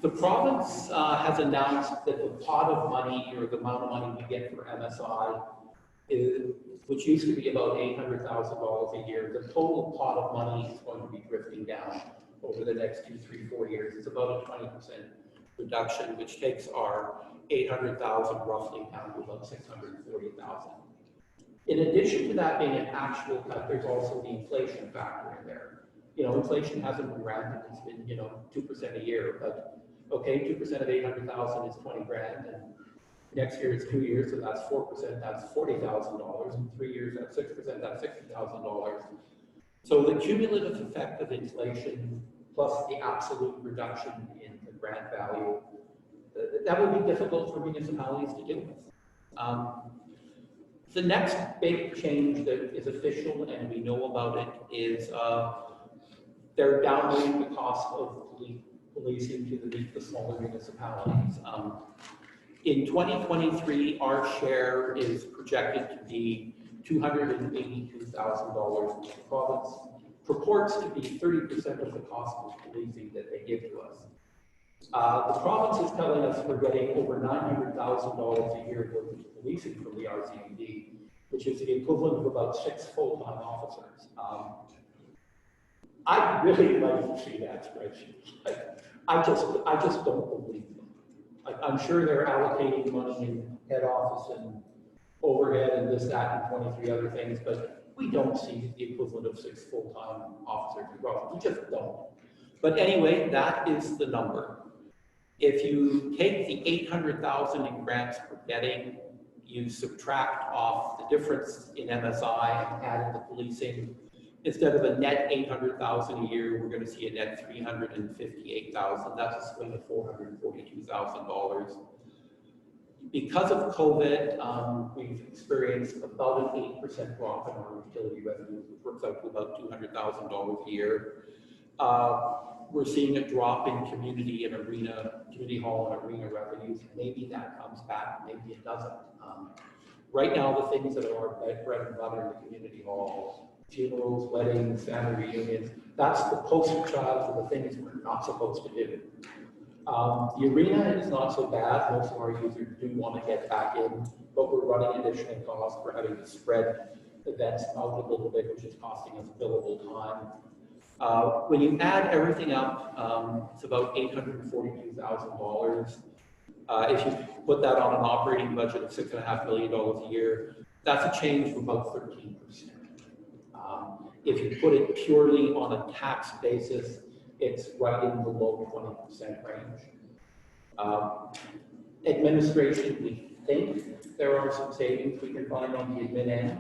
The province has announced that the pot of money, or the amount of money we get for MSI, which used to be about $800,000 a year, the total pot of money is going to be drifting down over the next 2, 3, 4 years. It's about a 20% reduction, which takes our 800,000 roughly down to about 640,000. In addition to that being an actual cut, there's also the inflation factor in there. You know, inflation hasn't been rampant, it's been, 2% a year, but okay, 2% of 800,000 is 20 grand, and next year it's 2 years, so that's 4%, that's $40,000, in 3 years that's 6%, that's $60,000. So the cumulative effect of inflation plus the absolute reduction in the grant value, that would be difficult for municipalities to deal with. The next big change that is official and we know about it is they're downloading the cost of policing to the smaller municipalities. In 2023, our share is projected to be $282,000. The province purports to be 30% of the cost of policing that they give to us. The province is telling us we're getting over $900,000 a year worth of policing from the RCMP, which is the equivalent of about 6 full-time officers. I'd really like to see that spreadsheet. I just don't believe them. I'm sure they're allocating money in head office and overhead and this, that, and 23 other things, but we don't see the equivalent of 6 full-time officers in Rockland. We just don't. But anyway, that is the number. If you take the 800,000 in grants we're getting, you subtract off the difference in MSI and add in the policing, instead of a net 800,000 a year, we're going to see a net 358,000. That's a swing of $442,000. Because of COVID, we've experienced about an 8% drop in our utility revenues, which works out to about $200,000 a year. We're seeing a drop in community hall and arena revenues. Maybe that comes back, maybe it doesn't. Right now, the things that are our bread and butter in the community hall funerals, weddings, family reunions. That's the poster child for the things we're not supposed to do. The arena is not so bad. Most of our users do want to get back in, but we're running additional costs. We're having to spread events out a little bit, which is costing us billable time. When you add everything up, it's about $842,000. If you put that on an operating budget of $6.5 million a year, that's a change of about 13%. If you put it purely on a tax basis, it's right in the low 20% range. Administration, we think there are some savings we can find on the admin end.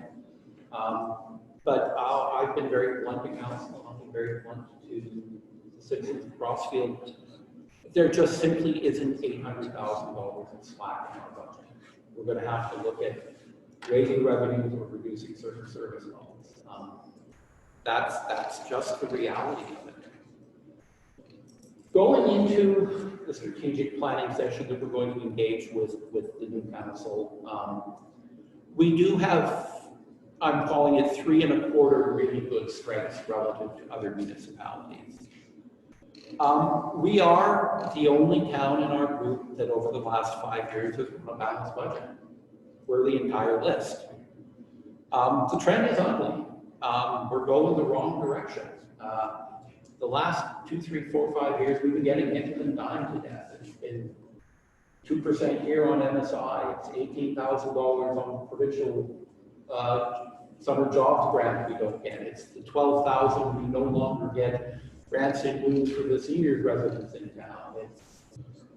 But I've been very blunt to council, I've been very blunt to the citizens of Crossfield. There just simply isn't $800,000 in slack in our budget. We're going to have to look at raising revenues or reducing certain service levels. That's just the reality of it. Going into the strategic planning session that we're going to engage with the new council, we do have, I'm calling it 3 1/4 really good strengths relative to other municipalities. We are the only town in our group that over the last 5 years has run a balanced budget. We're the entire list. The trend is ugly. We're going the wrong direction. The last 2, 3, 4, 5 years, we've been getting hit and dying to death. It's been 2% here on MSI. It's $18,000 on provincial summer jobs grant we don't get. It's the $12,000 we no longer get grants in lieu for the senior residents in town. It's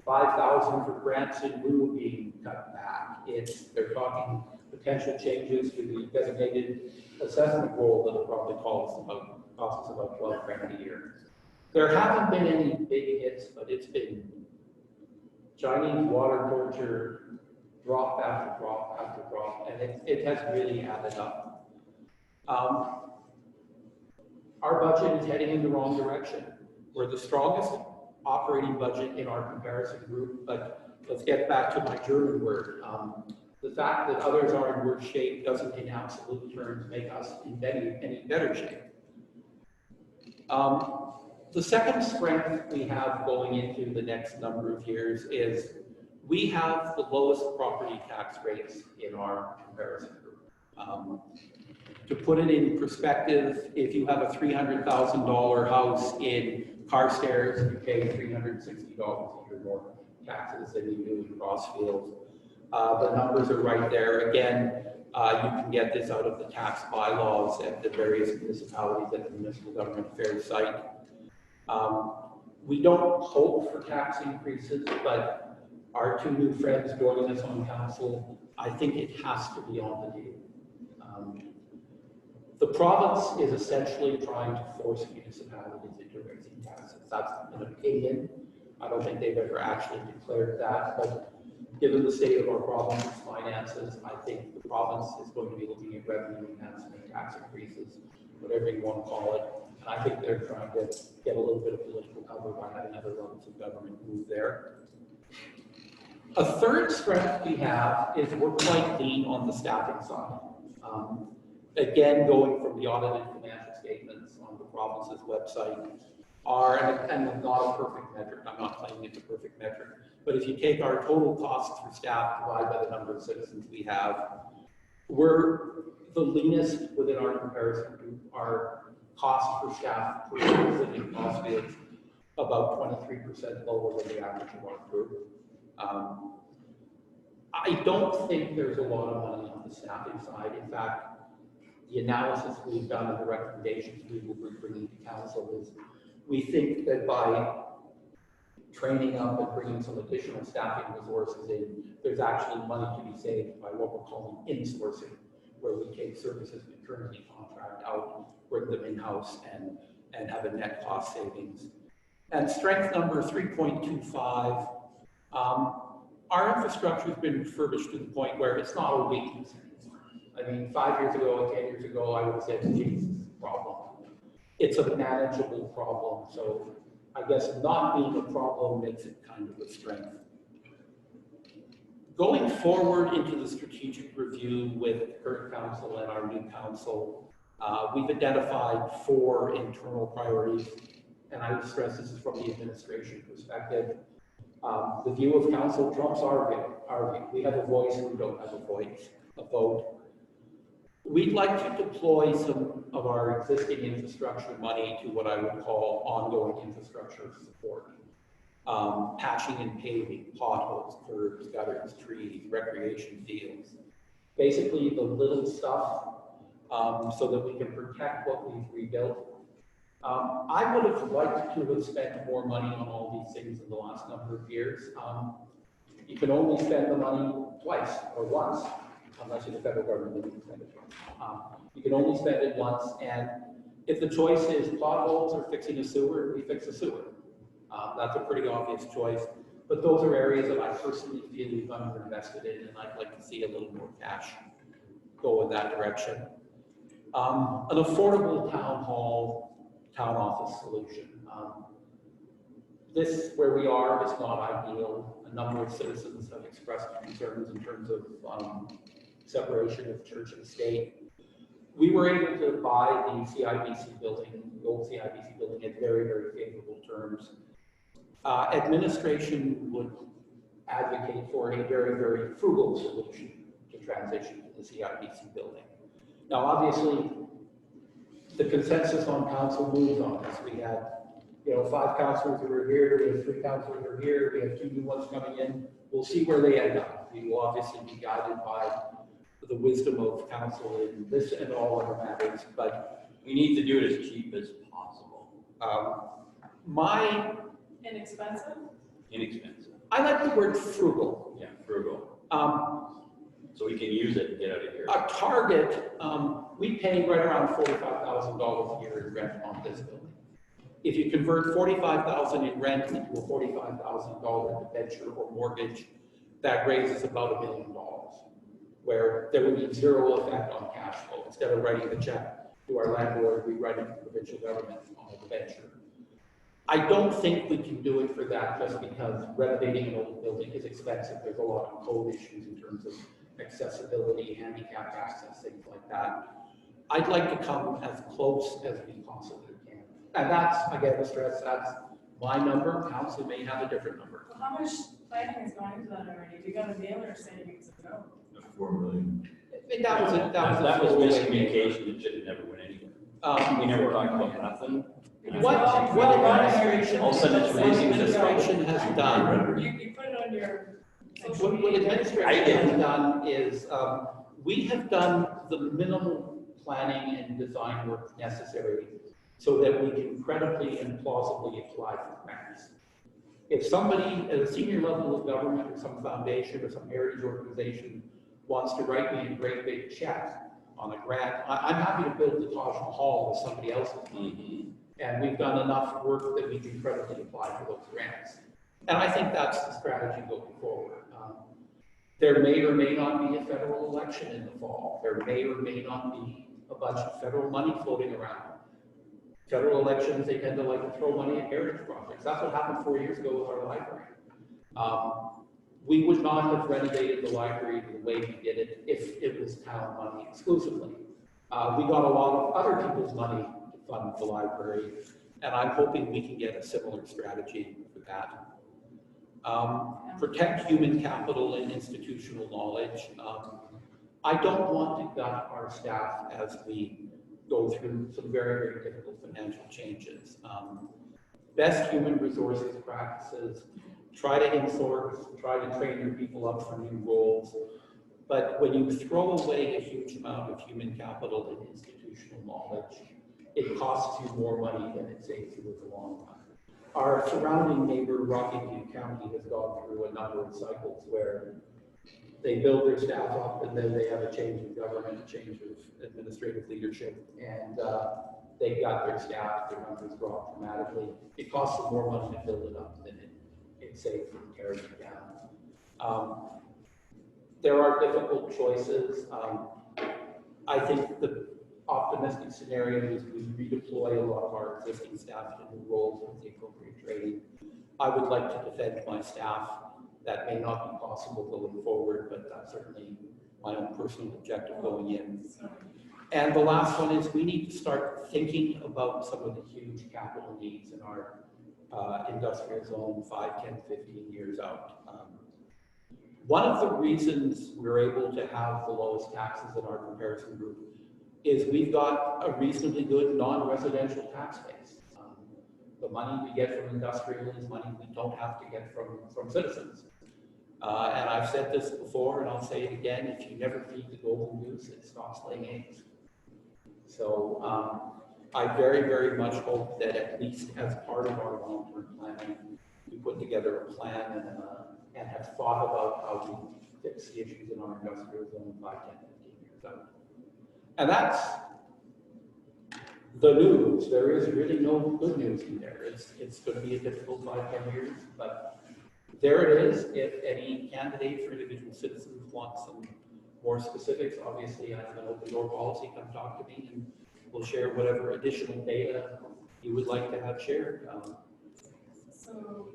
$5,000 for grants in lieu being cut back. They're talking potential changes to the designated assessment role that'll probably cost us about $12,000 a year. There haven't been any big hits, but it's been Chinese water torture, drop after drop after drop, and it has really added up. Our budget is heading in the wrong direction. We're the strongest operating budget in our comparison group, but let's get back to my German word. The fact that others are in worse shape doesn't in absolute terms make us in any better shape. The second strength we have going into the next number of years is we have the lowest property tax rates in our comparison group. To put it in perspective, if you have a $300,000 house in Carstairs, you pay $360 a year more taxes than you do in Crossfield. The numbers are right there. Again, you can get this out of the tax bylaws at the various municipalities at the Municipal Government Affairs site. We don't hope for tax increases, but our 2 new friends joining us on council, I think it has to be on the table. The province is essentially trying to force municipalities into raising taxes. That's an opinion. I don't think they've ever actually declared that, but given the state of our province's finances, I think the province is going to be looking at revenue enhancement, tax increases, whatever you want to call it. And I think they're trying to get a little bit of political cover by having other levels of government move there. A third strength we have is we're quite lean on the staffing side. Again, going from the audited financial statements on the province's website and not a perfect metric. I'm not claiming it's a perfect metric. But if you take our total costs for staff divided by the number of citizens we have, we're the leanest within our comparison group. Our cost per staff per citizen in Crossfield is about 23% lower than the average of our group. I don't think there's a lot of money on the staffing side. In fact, the analysis we've done and the recommendations we will be bringing to council is we think that by training up and bringing some additional staffing resources in, there's actually money to be saved by what we're calling insourcing, where we take services we currently contract out, bring them in-house, and have a net cost savings. And strength number 3.25, our infrastructure has been refurbished to the point where it's not a weakness anymore. I mean, 5 years ago, 10 years ago, I would have said, Jesus, problem. It's a manageable problem. So I guess not being a problem makes it kind of a strength. Going forward into the strategic review with the current council and our new council, We've identified 4 internal priorities, and I would stress this is from the administration perspective. The view of council trumps our view. We have a voice, we don't have a vote. We'd like to deploy some of our existing infrastructure money to what I would call ongoing infrastructure support. Patching and paving, potholes, curbs, gutters, trees, recreation fields. Basically the little stuff so that we can protect what we've rebuilt. I would have liked to have spent more money on all these things in the last number of years. You can only spend the money twice or once, unless you're the federal government, you can spend it twice. You can only spend it once, and if the choice is potholes or fixing a sewer, we fix a sewer. That's a pretty obvious choice, but those are areas that I personally feel we've underinvested in, and I'd like to see a little more cash go in that direction. An affordable town hall, town office solution. This, where we are, is not ideal. A number of citizens have expressed concerns in terms of separation of church and state. We were able to buy the CIBC building, the old CIBC building, at very, very favorable terms. Administration would advocate for a very, very frugal solution to transition to the CIBC building. Now, obviously, the consensus on council moves on this. We had, 5 councillors who are here, we have 3 councillors who are here, we have 2 new ones coming in. We'll see where they end up. We will obviously be guided by the wisdom of council in this and all other matters, but We need to do it as cheap as possible. Inexpensive? Inexpensive. I like the word frugal. Yeah, frugal. So we can use it and get out of here. A target, we pay right around $45,000 a year in rent on this building. If you convert $45,000 in rent into a $45,000 debenture or mortgage, that raises about $1 million, where there would be zero effect on cash flow. Instead of writing the check to our landlord, we write it to the provincial government on a debenture. I don't think we can do it for that just because renovating an old building is expensive. There's a lot of code issues in terms of accessibility, handicap access, things like that. I'd like to come as close as we possibly can. And that's, again, the stress, that's my number. Council may have a different number. Well, how much planning has gone into that already? Have you got a deal or savings to go? 4 million. That was That was miscommunication that should have never went anywhere. We never talked about nothing. What administration, All of a sudden it's releasing this. administration has done, You put it on your social what media. administration has done is, we have done the minimal planning and design work necessary so that we can credibly and plausibly apply for grants. If somebody at a senior level of government or some foundation or some heritage organization wants to write me a great big check on a grant, I'm happy to build the Taj Mahal with somebody else's money. And we've done enough work that we can credibly apply for those grants. And I think that's the strategy going forward. There may or may not be a federal election in the fall. There may or may not be a bunch of federal money floating around. Federal elections, they tend to like to throw money at heritage projects. That's what happened 4 years ago with our library. We would not have renovated the library the way we did it if it was town money exclusively. We got a lot of other people's money to fund the library, and I'm hoping we can get a similar strategy for that. Protect human capital and institutional knowledge. I don't want to gut our staff as we go through some very, very difficult financial changes. Best human resources practices, try to insource, try to train your people up for new roles. But when you throw away a huge amount of human capital and institutional knowledge, it costs you more money than it saves you in the long run. Our surrounding neighbor, Rockingham County, has gone through a number of cycles where they build their staff up and then they have a change of government, a change of administrative leadership, and they got their staff, their numbers dropped dramatically. It costs them more money to build it up than it saves them tearing it down. There are difficult choices. I think the optimistic scenario is we redeploy a lot of our existing staff to new roles with the appropriate training. I would like to defend my staff. That may not be possible going forward, but that's certainly my own personal objective going in. And the last one is we need to start thinking about some of the huge capital needs in our industrial zone 5, 10, 15 years out. One of the reasons we're able to have the lowest taxes in our comparison group is we've got a reasonably good non-residential tax base. The money we get from industrial is money we don't have to get from citizens. And I've said this before, and I'll say it again, if you never feed the golden goose, it stops laying eggs. So I very, very much hope that at least as part of our long-term planning, we put together a plan and have thought about how we fix the issues in our industrial zone 5, 10, 15 years out. And that's the news. There is really no good news in there. It's going to be a difficult 5, 10 years, but there it is. If any candidates or individual citizens want some more specifics, obviously I have an open door policy. Come talk to me and we'll share whatever additional data you would like to have shared. So,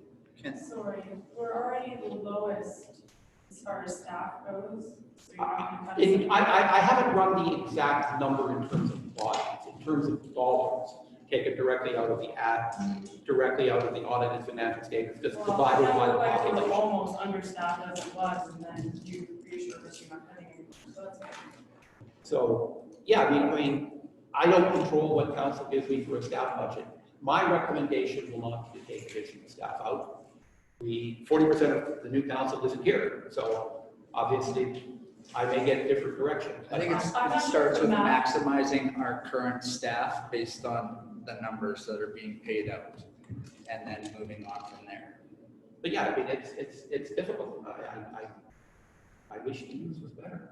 sorry, we're already the lowest as far as staff goes. So you're not going to I haven't run the exact number in terms of bodies, in terms of dollars, taken directly out of the directly out of the audited financial statements, just divided by the like population. almost understaffed as it was, and then you reassure us you're not cutting anymore. So that's okay. So yeah, I mean, I don't control what council gives me for a staff budget. My recommendation will not be to take additional staff out. 40% of the new council isn't here, so obviously I may get a different direction. I think it starts with maximizing our current staff based on the numbers that are being paid out, and then moving on from there. But yeah, I mean, it's difficult. I wish Teams was better.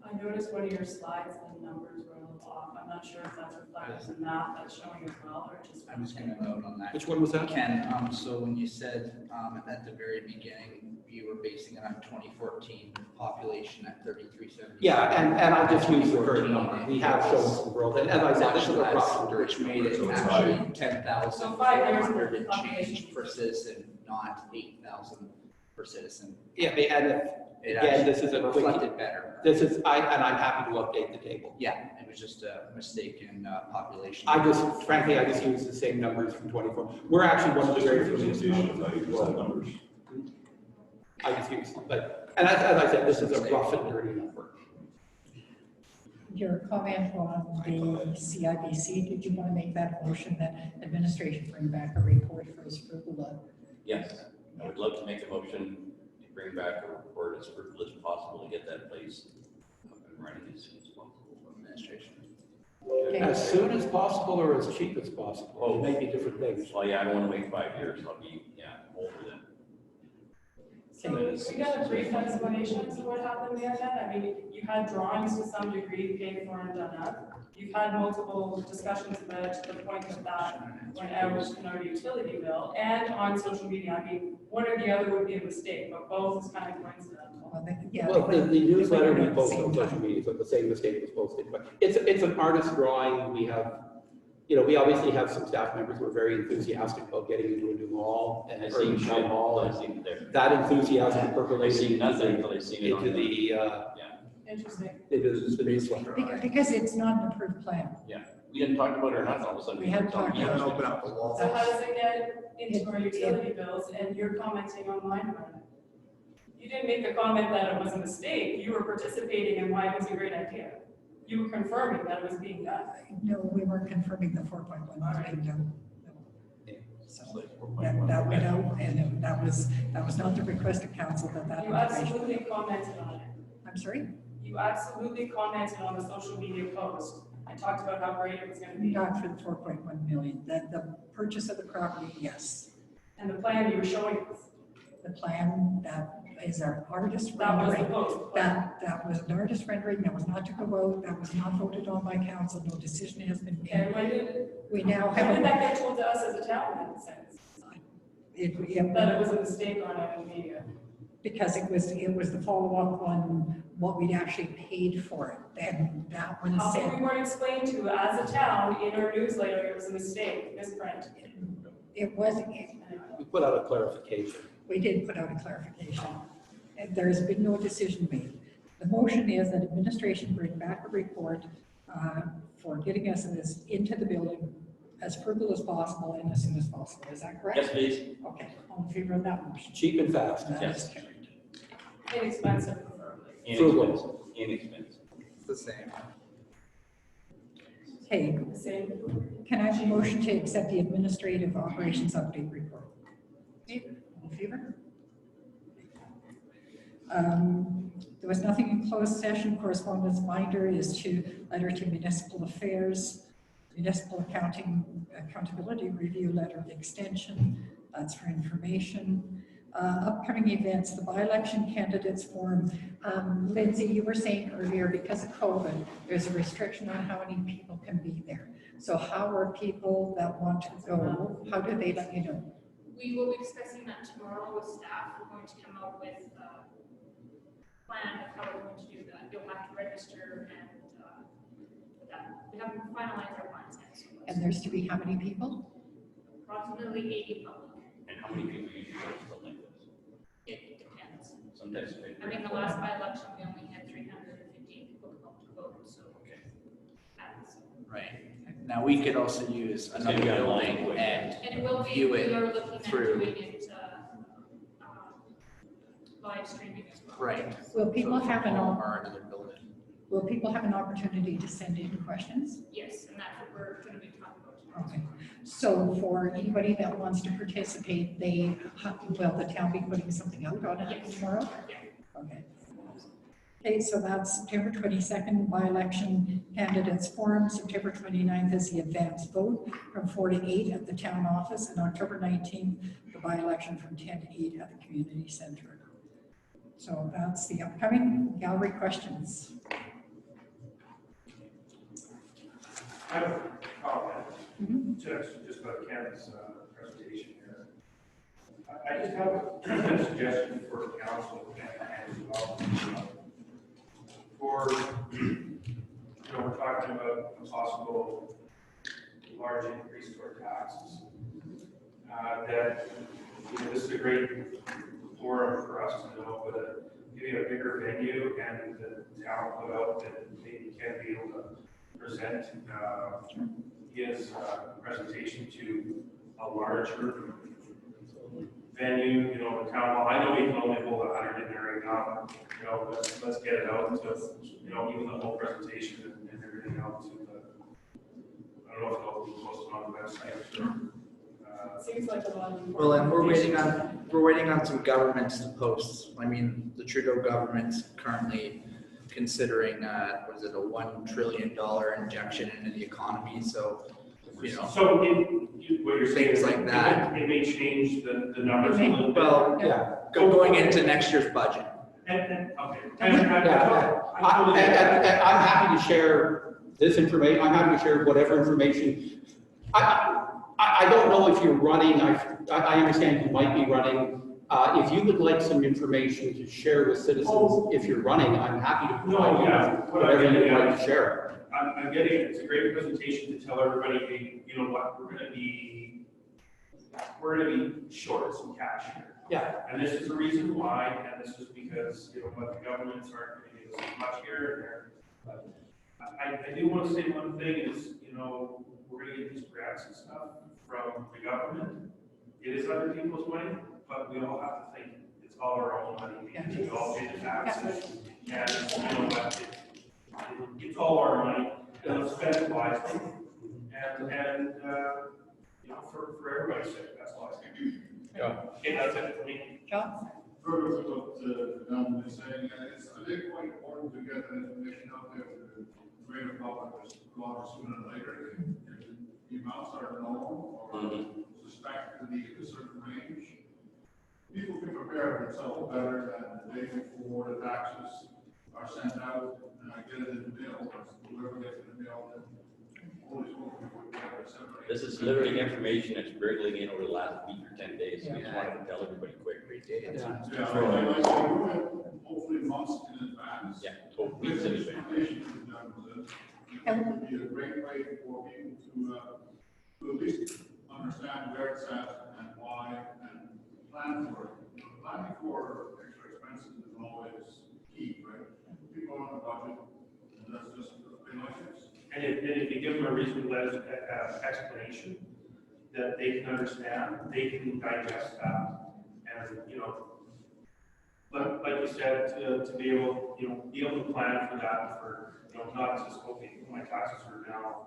I noticed one of your slides, the numbers were a little off. I'm not sure if that's reflected in that that's showing as well, or just. I'm just going to note on that. Which one was that? Ken, so when you said at the very beginning, you were basing it on 2014 population at 3,370. Yeah, and I just used the current number. We have shown some growth, and as I said, this is a rough which made it So it's actually high. 10,400 and change per citizen, not 8,000 per citizen. Yeah, and It again, actually this is a quick. reflected better. This is, and I'm happy to update the table. Yeah, it was just a mistake in population. Frankly, I just used the same numbers from 24. We're actually one of the very few. Presentation, how you use that numbers. I just used them, but, and as I said, this is a rough and dirty number. Your comment on the CIBC, did you want to make that motion that administration bring back a report for its approval? Yes, I would love to make a motion to bring back a report as quickly as possible to get that place up and running as soon as possible for administration. As soon as possible or as cheap as possible. Oh. Maybe different things. Well, yeah, I don't want to wait 5 years. I'll be, older then. So we got a brief explanation as to what happened there then. I mean, you had drawings to some degree paid for and done up. You've had multiple discussions about it to the point that went out in our utility bill and on social media. I mean, one or the other would be a mistake, but both is kind of coincidental. Well, the newsletter we posted on social media, so the same mistake was posted, but it's an artist drawing. We have, we obviously have some staff members who are very enthusiastic about getting into a new hall and I've or seen a town hall. I've seen it there. That enthusiasm I've percolates seen nothing until I've seen it on into the, Interesting. the newsletter. Because it's not an approved plan. we hadn't talked about it or not, all of a sudden. We hadn't talked about it. Open up the wall. So how does it get into our utility bills and you're commenting online about it? You didn't make a comment that it was a mistake. You were participating in why it was a great idea. You were confirming that it was being done. No, we weren't confirming the 4.1 was being done. No. So It's like that went out, and that was not the request of council that You information. absolutely commented on it. I'm sorry? You absolutely commented on the social media post and talked about how great it was going to be. Not for the 4.1 million. The purchase of the property, yes. And the plan you were showing us, The plan that is our artist that was the rendering. post. That was an artist rendering. That was not to go out. That was not voted on by council. No decision has been And made. We now when did that have. get told to us as a town in a sense? It, That it was a mistake on our media? because it was the follow-up on what we'd actually paid for it. And that one How come said, we weren't explained to as a town in our newsletter, it was a mistake, misprint? it was, We put out a clarification. we did put out a clarification. And there's been no decision made. The motion is that administration bring back a report for getting us this into the building as frugal as possible and as soon as possible. Is that correct? Yes, please. Okay, all in favor of that motion? Cheap and fast. That Yes. is carried. Inexpensive preferably. Inexpensive. Inexpensive. It's the same. Okay, Same. can I have a motion to accept the administrative operations update report? Okay, all in favor? There was nothing in closed session. Correspondence binder is to letter to municipal affairs, municipal accountability review letter of extension. That's for information. Upcoming events, the by-election candidates forum. Lindsay, you were saying earlier, because of COVID, there's a restriction on how many people can be there. So how are people that want to go, how do they let you know? We will be discussing that tomorrow with staff. We're going to come up with a plan of how we're going to do that. You'll have to register and that. We haven't finalized our plans yet. So And there's to be how many people? approximately 80 public. And how many people usually go to the Lincoln? It depends. Sometimes. I mean, the last by-election, we only had 350 people come up to vote, so. Okay. that's- Right. Now, we could also use another gonna be online building quick. and And it will be, view we it are looking at through. doing it live streaming as well. Right. Will people So have from an, home or another building. will people have an opportunity to send in questions? Yes, and that's what we're going to be talking about tomorrow. Okay. So for anybody that wants to participate, will the town be putting something out on it Yes. tomorrow? Yeah. Okay. Okay, so that's September 22nd by-election candidates forum. September 29th is the advance vote from 4 to 8 at the town office, and October 19th, the by-election from 10 to 8 at the community center. So that's the upcoming gallery questions. I have a comment, Mhm. just about Ken's presentation here. I just have a suggestion for council and as well. For, we're talking about a possible large increase to our taxes. That, this is a great forum for us to know, but maybe a bigger venue and the town put out that maybe can be able to present his presentation to a larger venue, the town hall. I know we can only hold 100 in there right now. Let's get it out to, even the whole presentation and everything else. I don't know if it'll be posted on the website. Seems like a lot of. Well, and we're waiting on some governments to post. I mean, the Trudeau government's currently considering, what is it, a $1 trillion injection into the economy, so, So what you're saying Things is like that. It may change the numbers a little bit. well, Yeah. going into next year's budget. Okay. Yeah, I'm happy to share this information, I'm happy to share whatever information. I don't know if you're running, I understand you might be running. If you would like some information to share with citizens, if you're running, I'm happy to provide you with whatever you'd like to share. I'm getting it. It's a great presentation to tell everybody, hey, you know what, we're gonna be short some cash here. Yeah. And this is the reason why, and this is because, what the governments aren't gonna give us as much here and there. But I do wanna say one thing is, we're gonna get these grants and stuff from the government. It is other people's money, but we all have to think it's all our own money. We all pay the taxes. And what? It's all our money, and let's spend it wisely. And for everybody's sake, that's all I think. Yeah. Okay, that's it for me. John? Further to what Don was saying, it's I think quite important to get that information out there to the greater public as long as sooner than later. If the amounts are known or suspected to be in a certain range, people can prepare themselves better than the day before the taxes are sent out, get it in the mail, or whoever gets in the mail, then always hoping we would get it separate. This is literally information that's wriggling in over the last week or 10 days, so we just wanted to tell everybody quick. Yeah, like I do it hopefully months in advance. Yeah, 12 weeks in advance. It would be a great way for people to at least understand where it's at and why and plan for it. Planning for extra expenses is always key, right? And if you give them a reasonable explanation that they can understand, they can digest that. And, you know, like you said, to be able, you know, be able to plan for that, for, you know, not just, okay, my taxes are now,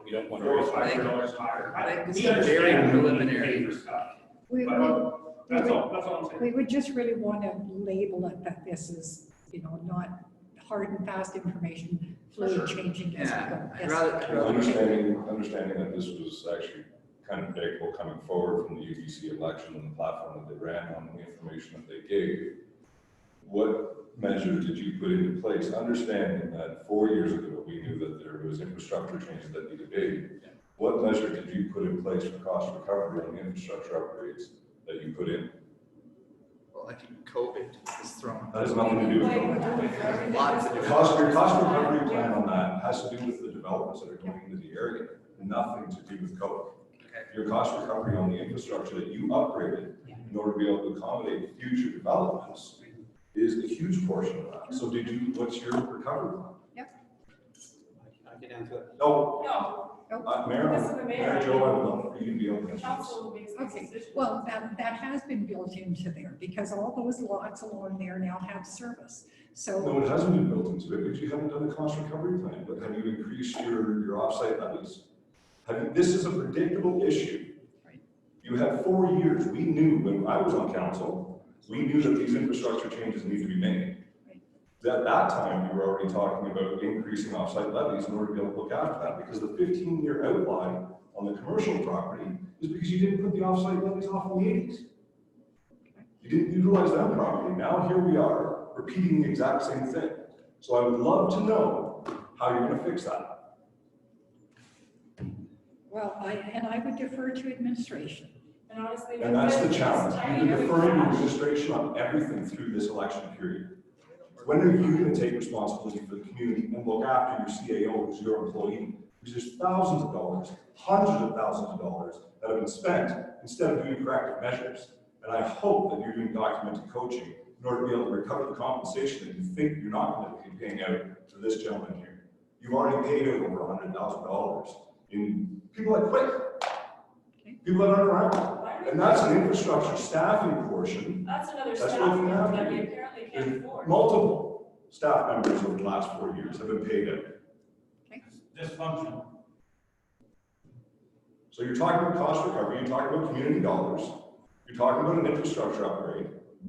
You don't want to $400 or raise $500 higher. I think this We is understand very that we preliminary. pay for stuff, We, but we, that's all I'm saying. we would just really want to label it that this is, you know, not hard and fast information, fluid changing as we Yeah, go. I'd Yes. rather. Understanding that this was actually kind of big, coming forward from the UBC election and the platform that they ran on, the information that they gave. What measures did you put into place, understanding that 4 years ago, we knew that there was infrastructure changes that needed made? What measure did you put in place for cost recovery on the infrastructure upgrades that you put in? Well, I think COVID is thrown. That has nothing to do with COVID. Lots of Your different. cost recovery plan on that has to do with the developments that are going into the area, nothing to do with COVID. Your cost recovery on the infrastructure that you upgraded in order to be able to accommodate future developments is a huge portion of that. So what's your recovery plan? I can answer that. No, No, Mayor, This is the mayor. Mayor Joe, I would love for you to be able to answer this. council makes these Okay, decisions. well, that has been built into there because all those lots along there now have service. So, No, it hasn't been built into it, because you haven't done a cost recovery plan, but have you increased your offsite levies? This is a predictable issue. Right. You had 4 years, we knew when I was on council, we knew that these infrastructure changes need to be made. Right. At that time, we were already talking about increasing offsite levies in order to be able to look after that, because the 15-year outline on the commercial property is because you didn't put the offsite levies off in the 80s. You didn't utilize that property. Now here we are, repeating the exact same thing. So I would love to know how you're going to fix that. well, I would defer to administration. And honestly. And that's the it's challenge. tiny You've been with deferring to cash. administration on everything through this election period. When are you going to take responsibility for the community and look after your CAO, who's your employee? Because there's thousands of dollars, hundreds of thousands of dollars that have been spent instead of doing corrective measures. And I hope that you're doing documented coaching in order to be able to recover the compensation that you think you're not going to be paying out to this gentleman here. You've already paid out over $100,000 in people that quit, people that aren't around. And that's an infrastructure staffing portion. That's another That's staff what we have member that to we do. apparently can't There's afford. multiple staff members over the last 4 years have been paid out. Dysfunction. So you're talking about cost recovery, you're talking about community dollars, you're talking about an infrastructure upgrade,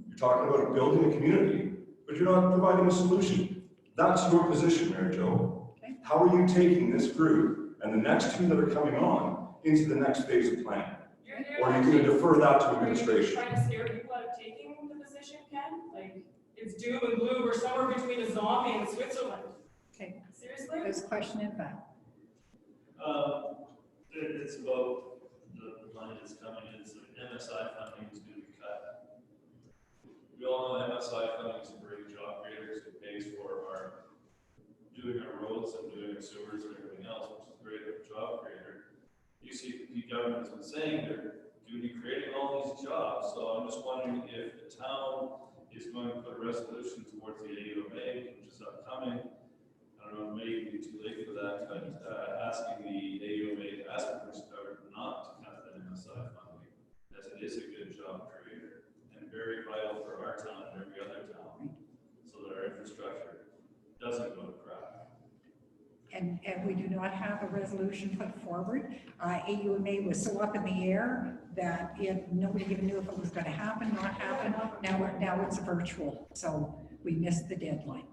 you're talking about building a community, but you're not providing a solution. That's your position, Mary Jo. Okay. How are you taking this group and the next two that are coming on into the next phase of planning? Or are you going to defer that to administration? Trying to scare people out of taking the position, Ken? Like, it's doom and gloom, we're somewhere between a zombie and Switzerland. Okay, Seriously? there's a question in back. It's about the money that's coming in, so MSI funding is going to be cut. We all know MSI funding is a great job creator, it pays for our doing our roads and doing our sewers and everything else, which is great for a job creator. UCP government has been saying they're going to be creating all these jobs, so I'm just wondering if the town is going to put a resolution towards the AUMA, which is upcoming. I don't know, it may be too late for that, but asking the AUMA to ask the first government not to cut that MSI funding, as it is a good job creator and very vital for our town and every other town, so that our infrastructure doesn't go to crap. And we do not have a resolution put forward. AUMA was so up in the air that nobody even knew if it was going to happen, not happen. Now it's virtual, so we missed the deadline,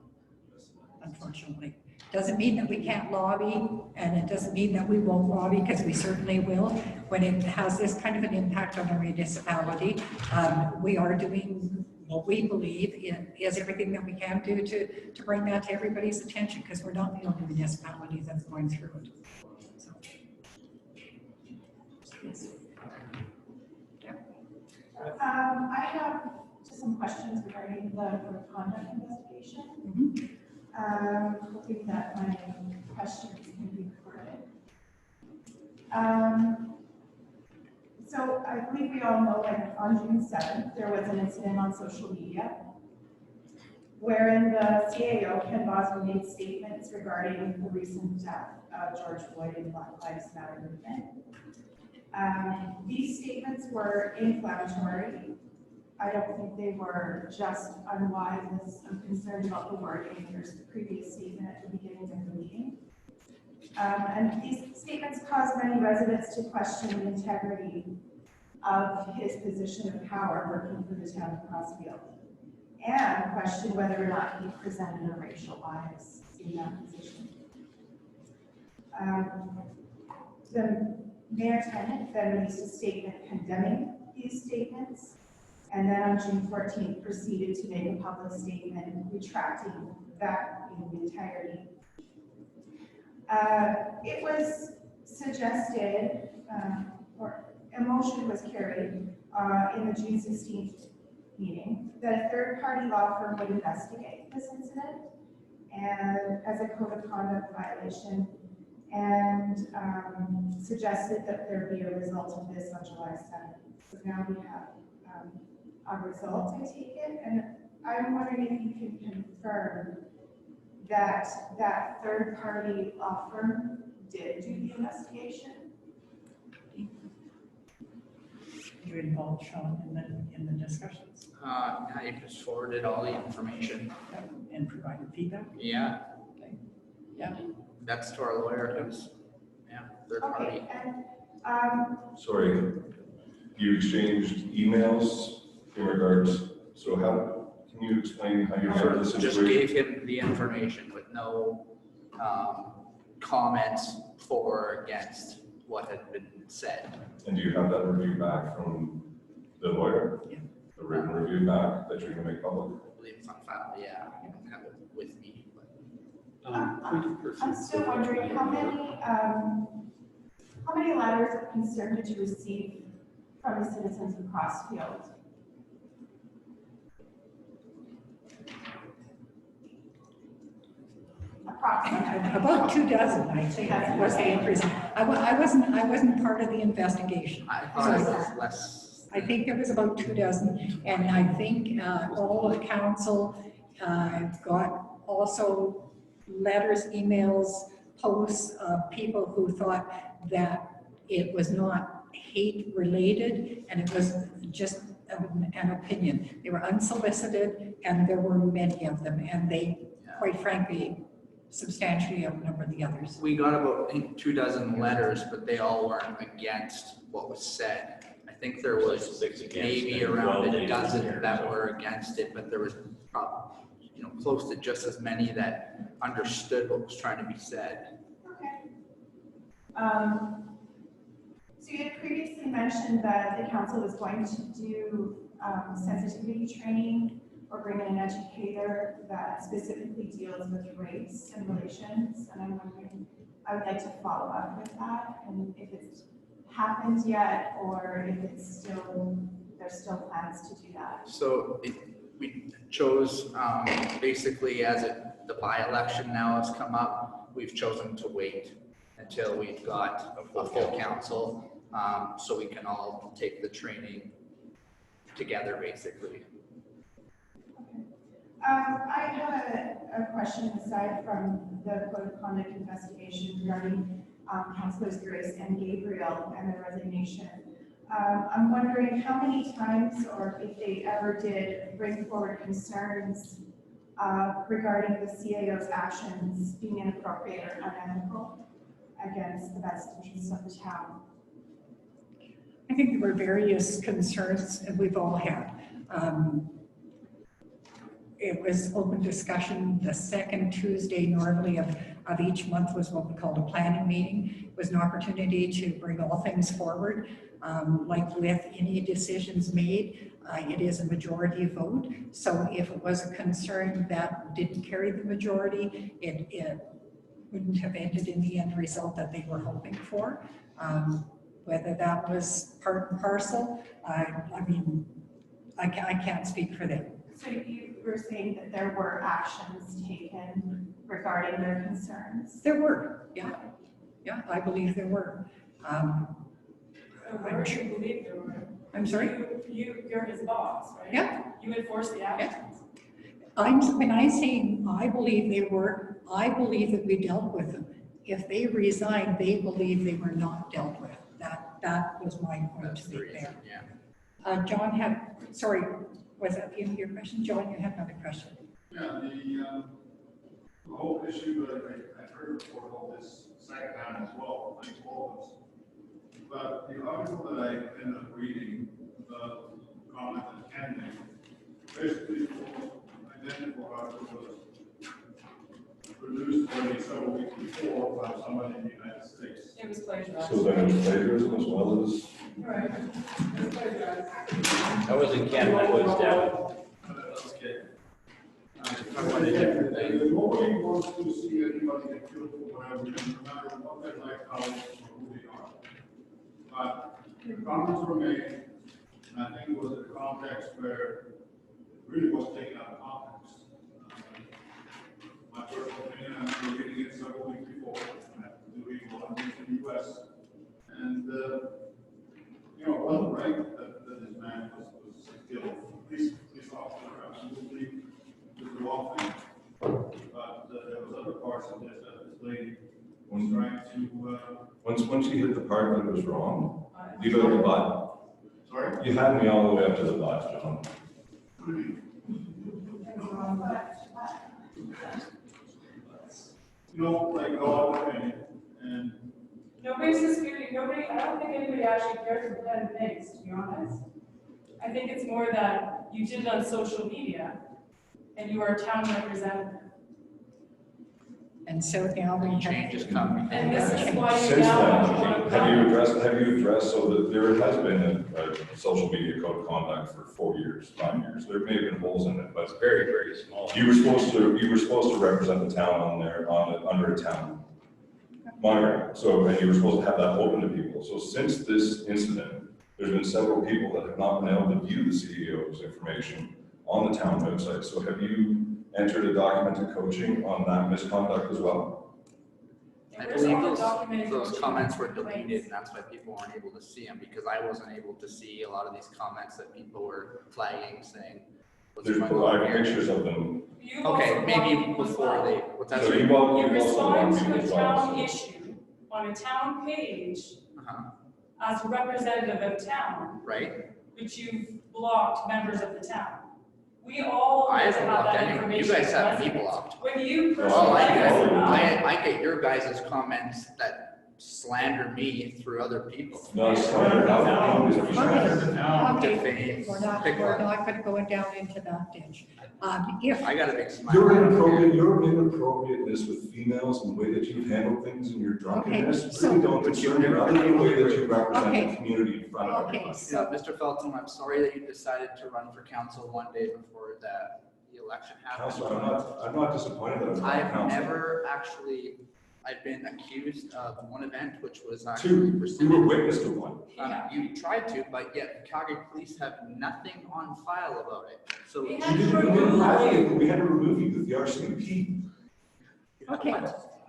unfortunately. Doesn't mean that we can't lobby, and it doesn't mean that we won't lobby, because we certainly will. When it has this kind of an impact on our municipality, we are doing what we believe is everything that we can do to bring that to everybody's attention, because we're not the only municipality that's going through it. So. Yes. Yeah. I have just some questions regarding the code of conduct investigation. Mm-hmm. Hoping that my questions can be recorded. So I believe we all know, like on June 7th, there was an incident on social media wherein the CAO, Ken Bosman, made statements regarding the recent death of George Floyd in the Black Lives Matter movement. These statements were inflammatory. I don't think they were just unwise. I'm concerned about the wording. There's the previous statement at the beginning of the meeting. And these statements caused many residents to question the integrity of his position of power working for the town of Crossfield, and question whether or not he presented a racial bias in that position. The mayor tenant then released a statement condemning these statements, and then on June 14th proceeded to make a public statement retracting that in the entirety. It was suggested, or a motion was carried in the June 16th meeting, that a third-party law firm would investigate this incident and as a code of conduct violation, and suggested that there be a result of this on July 7th. So now we have a result, I take it, and I'm wondering if you can confirm that that third-party law firm did do the investigation. You involved Sean in the discussions I just forwarded all the information. and provided feedback. Yeah. Okay. Yeah. That's to our lawyer, who's, third party. Okay, and Sorry, you exchanged emails in regards, so how, can you explain how you heard the Just situation? gave him the information with no comments for or against what had been said. And do you have that review back from the lawyer? Yeah. The written review back that you're gonna make public? I believe it's on file, yeah, I don't have it with me, but. I'm still wondering how many letters of concern did you receive from the citizens of Crossfield? Approximately. About 2 dozen, I think, was the increase. I wasn't part of the investigation. I thought it was less. I think it was about 2 dozen, and I think all of the council got also letters, emails, posts of people who thought that it was not hate related and it was just an opinion. They were unsolicited, and there were many of them, and they, quite frankly, substantially outnumbered the others. We got about, I think, 2 dozen letters, but they all weren't against what was said. I think there was 6 against maybe and around 12 a dozen against. that were against it, but there was probably, close to just as many that understood what was trying to be said. Okay. So you had previously mentioned that the council was going to do sensitivity training or bring in an educator that specifically deals with race and relations, and I'm wondering, I would like to follow up with that, and if it's happened yet, or if it's still, there's still plans to do that. So we chose, basically as the by-election now has come up, we've chosen to wait until we've got a full council, so we can all take the training together, basically. I have a question aside from the code of conduct investigation regarding Councilors Grace and Gabriel and their resignation. I'm wondering how many times, or if they ever did, bring forward concerns regarding the CAO's actions being inappropriate or unethical against the best interests of the town. I think there were various concerns, and we've all had. It was open discussion. The second Tuesday normally of each month was what we called a planning meeting. It was an opportunity to bring all things forward. Like with any decisions made, it is a majority vote. So if it was a concern that didn't carry the majority, it wouldn't have ended in the end result that they were hoping for. Whether that was part and parcel, I mean, I can't speak for them. So you were saying that there were actions taken regarding their concerns? There were, yeah. Yeah, I believe there were. Where do you believe there were? I'm sorry? You're his boss, right? Yeah. You enforce the actions. When I'm saying I believe they were, I believe that we dealt with them. If they resigned, they believe they were not dealt with. That was my point That's to the make reason, there. yeah. John had, sorry, was that the end of your question? John, you had another question. Yeah, the whole issue that I've heard before, all this secondhand as well, like all of us. But the article that I ended up reading, the comment that Ken made, basically the identical article was produced only several weeks before by somebody in the United States. It was plagiarized. So then it's plagiarism as well as, Right. It was plagiarized. That wasn't Ken, that was Devin. That's good. Thing. Nobody wants to see anybody get killed for whatever, no matter what their lifestyle is or who they are. But the comments were made, and I think it was in a context where it really was taken out of context. My personal opinion, I remember reading it several weeks before, doing one week in the US. And, you know, it wasn't right that this man was killed. Police officer, absolutely, was the wrong thing. But there was other parts of this that this lady was trying to, once you hit the part that was wrong, you go to the butt. sorry? You had me all the way up to the butt, John. You know, like God opinion, and Nobody's disputing, I don't think anybody actually cares what Ben thinks, to be honest. I think it's more that you did it on social media and you are a town representative. And so now we have. Changes come. And this is why you Since now then, want to have you addressed, so that there has been a social media code of conduct for 4 years, 5 years. There may have been holes in it, but It's very, very small. you were supposed to represent the town under a town monitor. So, and you were supposed to have that open to people. So since this incident, there's been several people that have not been able to view the CEO's information on the town website. So have you entered a documented coaching on that misconduct as well? I Where's believe all the documented those coaching comments were complaints? deleted, and that's why people weren't able to see them, because I wasn't able to see a lot of these comments that people were flagging, saying. what's There's going on here? pictures of them. You've Okay, also maybe blocked people as before well. they, what's that? So You you also respond blocked to people a as well, town so- issue on a town page Uh-huh, as a representative of town, right? but you've blocked members of the town. We all I need to haven't have blocked that anyone, you information. guys have me present. blocked. When you No, Well, personally. I get your guys' comments that slander me through other people. No, slander, how is it slander? Okay, we're not going to go down into that ditch. If, I got a big smile. Your inappropriateness with females and the way that you handle things in your drunkenness Okay, so- really don't concern me, other than the way that you represent Okay. the community in front of Okay, everybody. You know, Mr. Felton, I'm sorry that you decided to run for council one day before the election happened. Councilor, I'm not disappointed that I'm on I've council. never actually, I've been accused of one event, which was actually Two, we were rescinded. witness to one. You tried to, but yet Calgary police have nothing on file about it. So We We had to had to remove you with the RCMP. okay,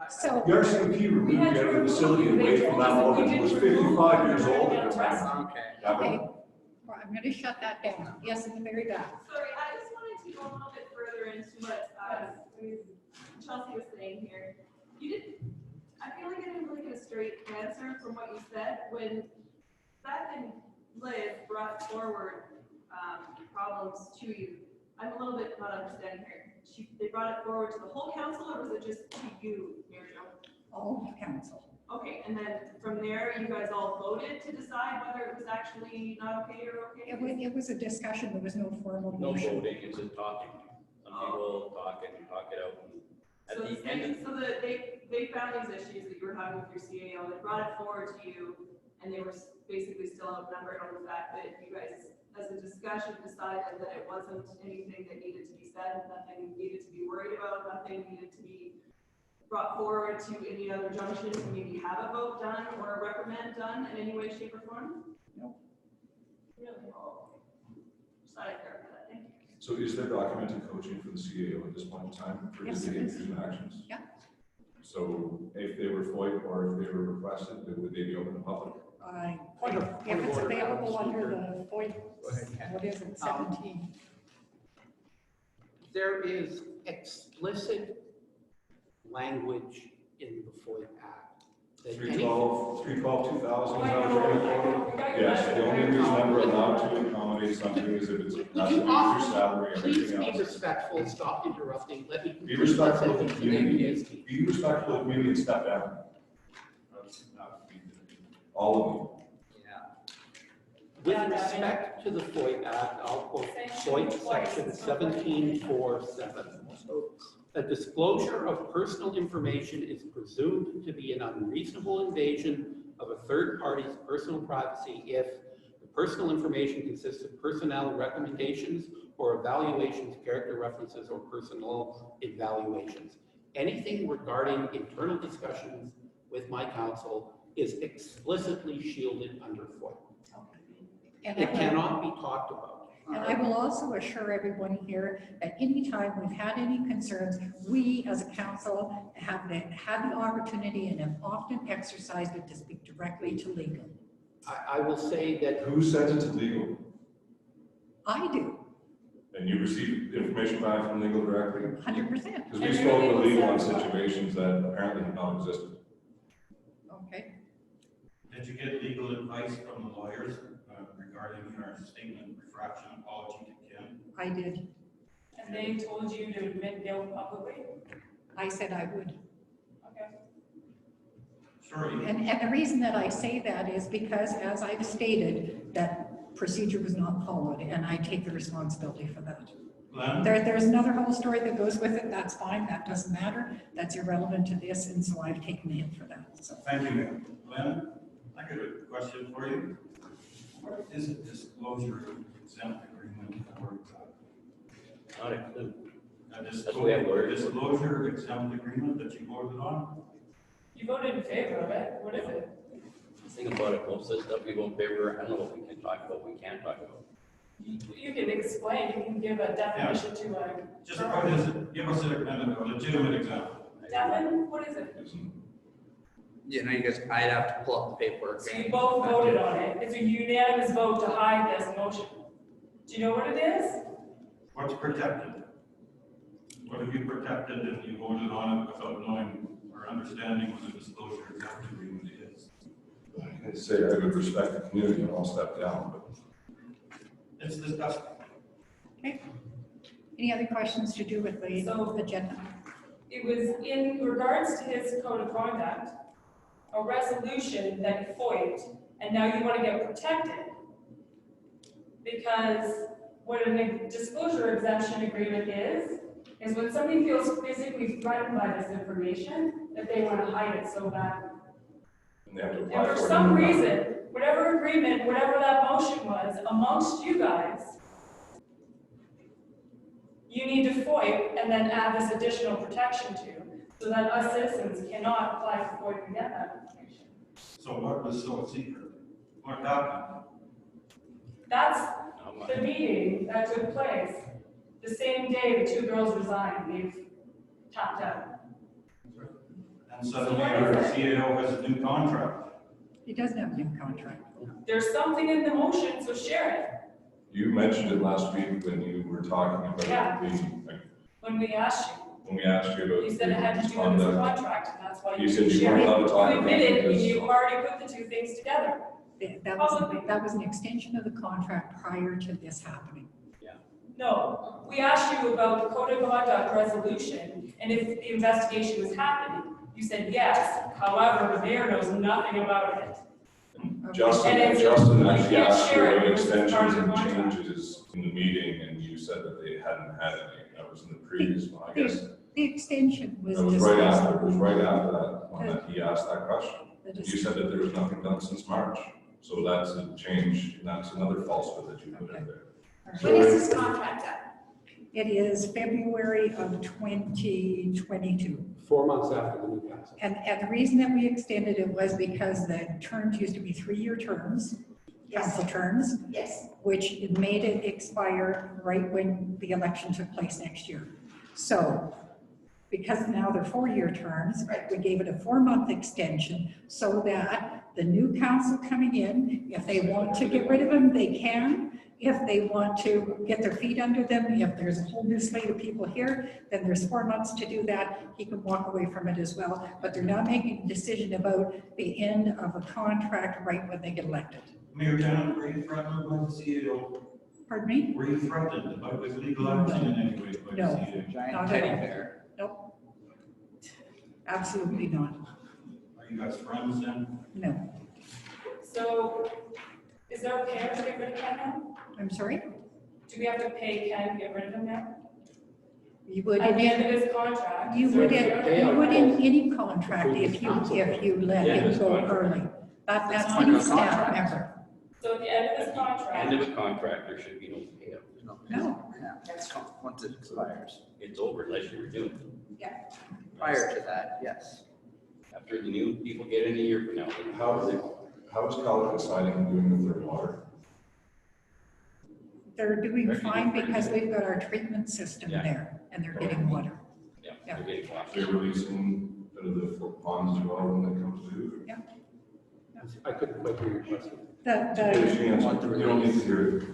so, The RCMP removed you out of the facility away from that woman who was 55 years old at the time. okay. okay, well, I'm going to shut that down. Yes, in the very back. Sorry, I just wanted to go a little bit further into what Chelsea was saying here. You didn't, I feel like I didn't really get a straight answer from what you said when Beth and Liz brought forward problems to you. I'm a little bit not understanding here. They brought it forward to the whole council, or was it just to you, Mary Jo? All of council. Okay, and then from there, you guys all voted to decide whether it was actually not okay or okay? It was a discussion, there was no formal No motion. voting, it's just talking. Some people talk and talk it out. At So the end, so that they found these issues that you were having with your CAO, they brought it forward to you, and they were basically still outnumbered on the fact that you guys, as a discussion, decided that it wasn't anything that needed to be said, nothing needed to be worried about, nothing needed to be brought forward to any other junction to maybe have a vote done or a reprimand done in any way, shape, or form? No. Really? Oh. Sorry, for that, thank you. So is there documented coaching for the CAO at this point in time for his Yes, there is. behaviors and actions? Yeah. So if they were FOIP or if they were requested, would they be open to public? If it's available under the FOIA, Go ahead, Ken. what is it, 17? There is explicit language in the FOIA Act. that any- 312, 2000, is that what I you're know, going we got for? your Yes, the only letter. reason that we're allowed to accommodate something is if it's, Would has to you do with your offer, salary and please everything be else. respectful, stop interrupting, let me. Be respectful of the let me community, speak. be respectful of the community and step down. All With respect to the FOIA Act, I'll quote FOIA section 1747. A disclosure of personal information is presumed to be an unreasonable invasion of a third party's personal privacy if the personal information consists of personnel recommendations or evaluations, character references, or personal evaluations. Anything regarding internal discussions with my counsel is explicitly shielded under FOIA. And It cannot be talked about. And I will also assure everyone here that anytime we've had any concerns, we as a council have had the opportunity and have often exercised it to speak directly to legal. I will say that of you. Who sent it to legal? I do, And you received information back from legal directly? 100%. Because we spoke with legal on situations that apparently have not existed. Okay. Did you get legal advice from the lawyers regarding your statement refraction apology to Kim? I did. And they told you to admit guilt publicly? I said I would. Okay. Sorry. And the reason that I say that is because, as I've stated, that procedure was not followed, and I take the responsibility for that. Glenn? There's another whole story that goes with it. That's fine. That doesn't matter. That's irrelevant to this, and so I've taken the hit for that. So. Thank you, Mayor. Glenn, I got a question for you. What is a disclosure exempt agreement for? Not a clue. A That's the way I word it. disclosure exempt agreement that you voted on? You voted in favor of it. What is it? The thing about it, most of the stuff we go in favor, I don't know what we can talk about, we can't talk about. You can explain, you can give a definition to a. Just what is it? Give us a legitimate example. Devin, what is it? Yeah, no, you guys, I'd have to pull up the paperwork. So you both voted on it. It's a unanimous vote to hide this motion. Do you know what it is? What's protected? What have you protected if you voted on it without knowing or understanding what a disclosure exempt agreement is? I'd say I would respect the community and I'll step down, but It's disgusting. Okay. Any other questions to do with the So- agenda? It was in regards to his code of conduct, a resolution that he FOIA'd, and now you want to get protected. Because what a disclosure exemption agreement is when somebody feels physically threatened by this information, that they want to hide it so bad. and they have to And apply for for it. some reason, whatever agreement, whatever that motion was amongst you guys, you need to FOIA and then add this additional protection to, so that us citizens cannot apply for FOIA and get that information. So what was so secret? What happened? That's Not much. the meeting that took place. The same day the two girls resigned, they've tapped out. And suddenly our CAO has a new contract. He doesn't have a new contract. There's something in the motion, so share You mentioned it last week when you were talking about Yeah. the, when we asked you. when we asked you about You said it had to the do with his conduct. contract, and that's why You you said you shared weren't it. allowed to talk You about it admitted when because- you already put the two things together. That was an extension of the contract prior to this happening. No, we asked you about the code of conduct resolution, and if the investigation was happening. You said yes, however, the mayor knows nothing about it. Justin, And it's- Justin you actually can't asked you share it about because it's part extensions of the and contract. changes in the meeting, and you said that they hadn't had any. That was in the previous one, I guess. The extension was. That was right discussed. after, it was right after that one that he asked that question. The You dis- said that there was nothing done since March. So that's a change, and that's another falsehood that you put in there. When is this contract up? It is February of 2022. 4 months after the new council. And the reason that we extended it was because the terms used to be 3-year terms, council terms, Yes. which it made it expire right when the election took place next year. So because now they're 4-year terms, we gave it a 4-month extension so that the new council coming in, if they want to get rid of him, they can. if they want to get their feet under them, if there's a whole new slate of people here, then there's 4 months to do that. He can walk away from it as well, but they're not making a decision about the end of a contract right when they get elected. Mayor Janet, were you threatened by the CEO? Pardon me? Were you threatened by with legal action in any way by the No. CEO? Giant Not teddy at all. bear. Nope. Absolutely not. Are you guys friends then? No. So, is there a payer to get rid of Ken now? I'm sorry? Do we have to pay Ken to get rid of him now? You would At the end in, of his contract? you is there would a in, payer? you would in any contract if you let Yeah, him his go contract. early. That's not any a staff contract. member. So at the end of his End contract, of a contract, there should be no payout. No. Yeah, once it expires. It's over unless you renew it. Prior to that, yes. After the new people get in a year from now, then How is Calicut Siding doing with their water? They're doing fine because we've got our treatment system Yeah. there and they're getting water. Yeah, Yeah. they're getting washed. They're releasing out of the ponds as well when it comes to. I couldn't quite hear your question. The, Yes, you answered. You don't need to hear it.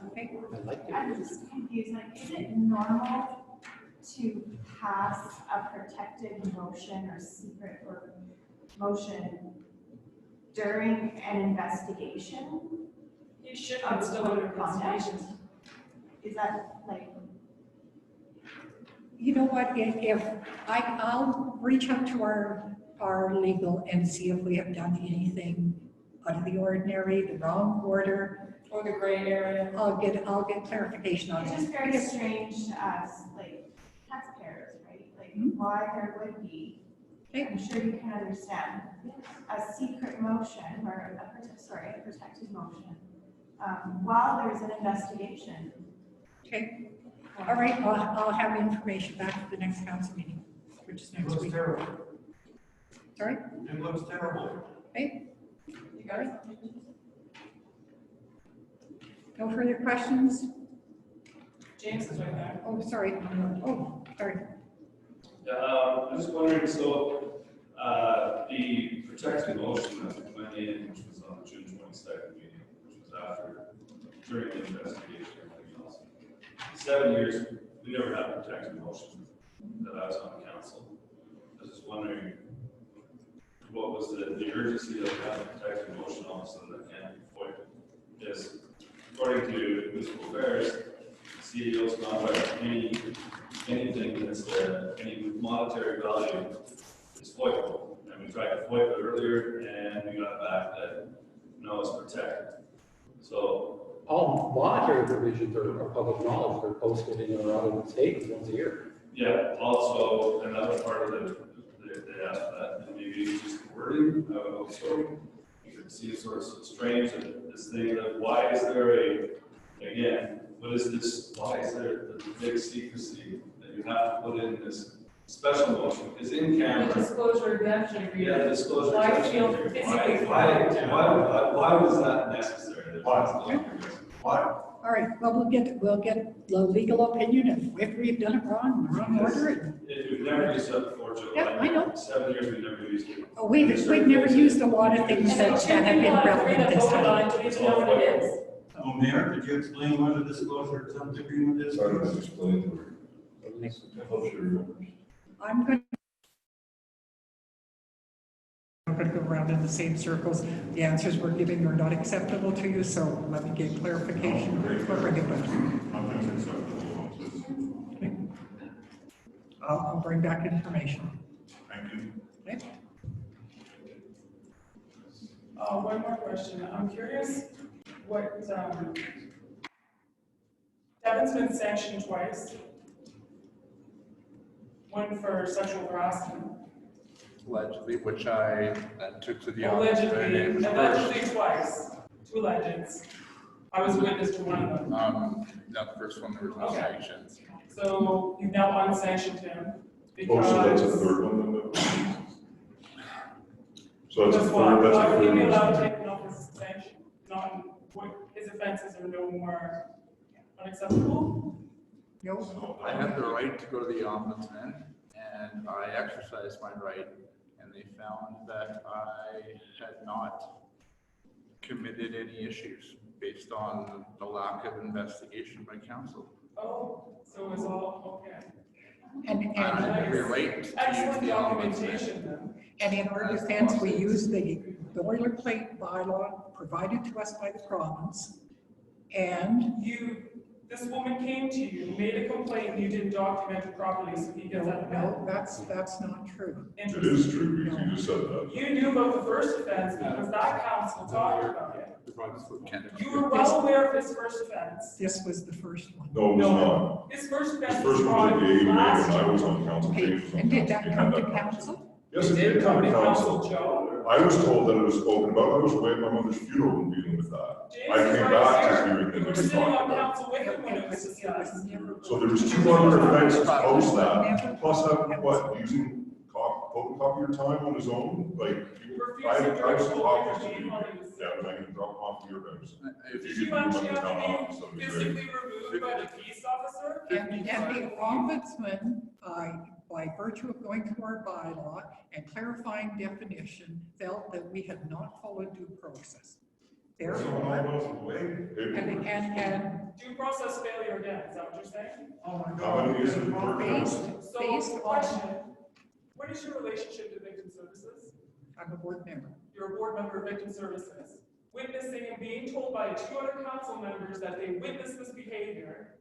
okay. I like it. I'm just confused, like, is it normal to pass a protected motion or secret or motion during an investigation? he should have still under investigation. Is that like, You know what, if I'll reach out to our legal and see if we have done anything out of the ordinary, the wrong order. Or the gray area. I'll get clarification on it's it. just very strange to us, like taxpayers, right? Like why there would be, I'm sure you can understand, a secret motion or a protected motion while there's an investigation. Okay, all right, I'll have information back at the next council meeting, which is It next looks week. terrible. Sorry? It looks terrible. Okay, You got it? no further questions? James is right there. Oh, sorry. Oh, sorry. I'm just wondering, so, the protected motion that went in, which was on the June 22nd meeting, which was after, during the investigation and everything else. 7 years, we never had a protected motion that I was on council. I was just wondering, what was the urgency of having a protected motion on so that can't be voided? Yes, according to municipal affairs, the CEO's contract, anything that's any monetary value is voidable. And we tried to void it earlier and we got back that, no, it's protected. So, All monetary provisions are public knowledge. They're posted in our audited statements once a year. yeah, also, another part of it, they asked for that, and maybe it's just the wording, also, you could see it's sort of strange, that this thing, that why is there again, what is this, why is there the big secrecy that you have to put in this special motion, is in The camera. disclosure exemption Yeah, agreement. disclosure. Why exemption feel agreement. physically Why was that necessary? Why? All right, well, we'll get the legal opinion if we've done it wrong, the wrong order. We've never used that before, Joe. Yeah, I know. 7 years we've never used it. Oh, we've never used a lot of things And that then have two been people out of three relevant that this voted on time. it, do you know what it is? Oh, Mayor, could you explain what a disclosure exempt agreement is? Sorry, let's explain the word. I hope she remembers. I'm going to go around in the same circles. The answers we're giving are not acceptable to you, so let me get clarification. We'll bring it back. Nothing's acceptable, please. I'll bring back information. Thank you. Okay? One more question. I'm curious what, Devin's been sanctioned twice. One for sexual harassment. Allegedly, which I then took to the office. Allegedly twice. 2 legends. I was a witness to one of them. Not the first one, there was no Okay. sanctions. So you've now unsanctioned him Oh, so that's a because. third one then? So that's a Because why third, that's a would he third be allowed to one. take him off his sanction? Not, his offenses are no more unacceptable? No, I had the right to go to the ombudsman, and I exercised my right, and they found that I had not committed any issues. based on the lack of investigation by council. Oh, so it was all, okay. And I relate to Excellent the documentation then. And in our defense, we use the boilerplate bylaw provided to us by the province. And This woman came to you, made a complaint, you didn't document it properly, so he gets out of bed. no, that's not true. It is true, because you just said that. You knew about the first offense because that council talked about it. The province of Canada. You were well aware of his first offense. This was the first one. No, it was not. His first His offense first was one was at the on AUA last when I year. was on council. Okay, James was on and did council. that We come had to that council? Yes, it did come to council. Joe. I was told that it was spoken about. I was away at my mother's funeral and dealing with that. James I is came right back here. to hearing You and were we sitting talked on about council with him when it was discussed. it. So there was 2 other offenses post that, plus what, using photocopier time on his own? Like, I have some copies to do. Yeah, but I can drop them off to your house. If Did you you can actually come to town have office, to that'd be be great. physically removed by the peace officer? And the ombudsman, by virtue of going through our bylaw and clarifying definition, felt that we had not followed due process. Therefore, and Due process failure again, is that what you're saying? How many is it per council? based on, Question, what is your relationship to Victim Services? I'm a board member. You're a board member of Victim Services. Witnessing and being told by 2 other council members that they witnessed this behavior,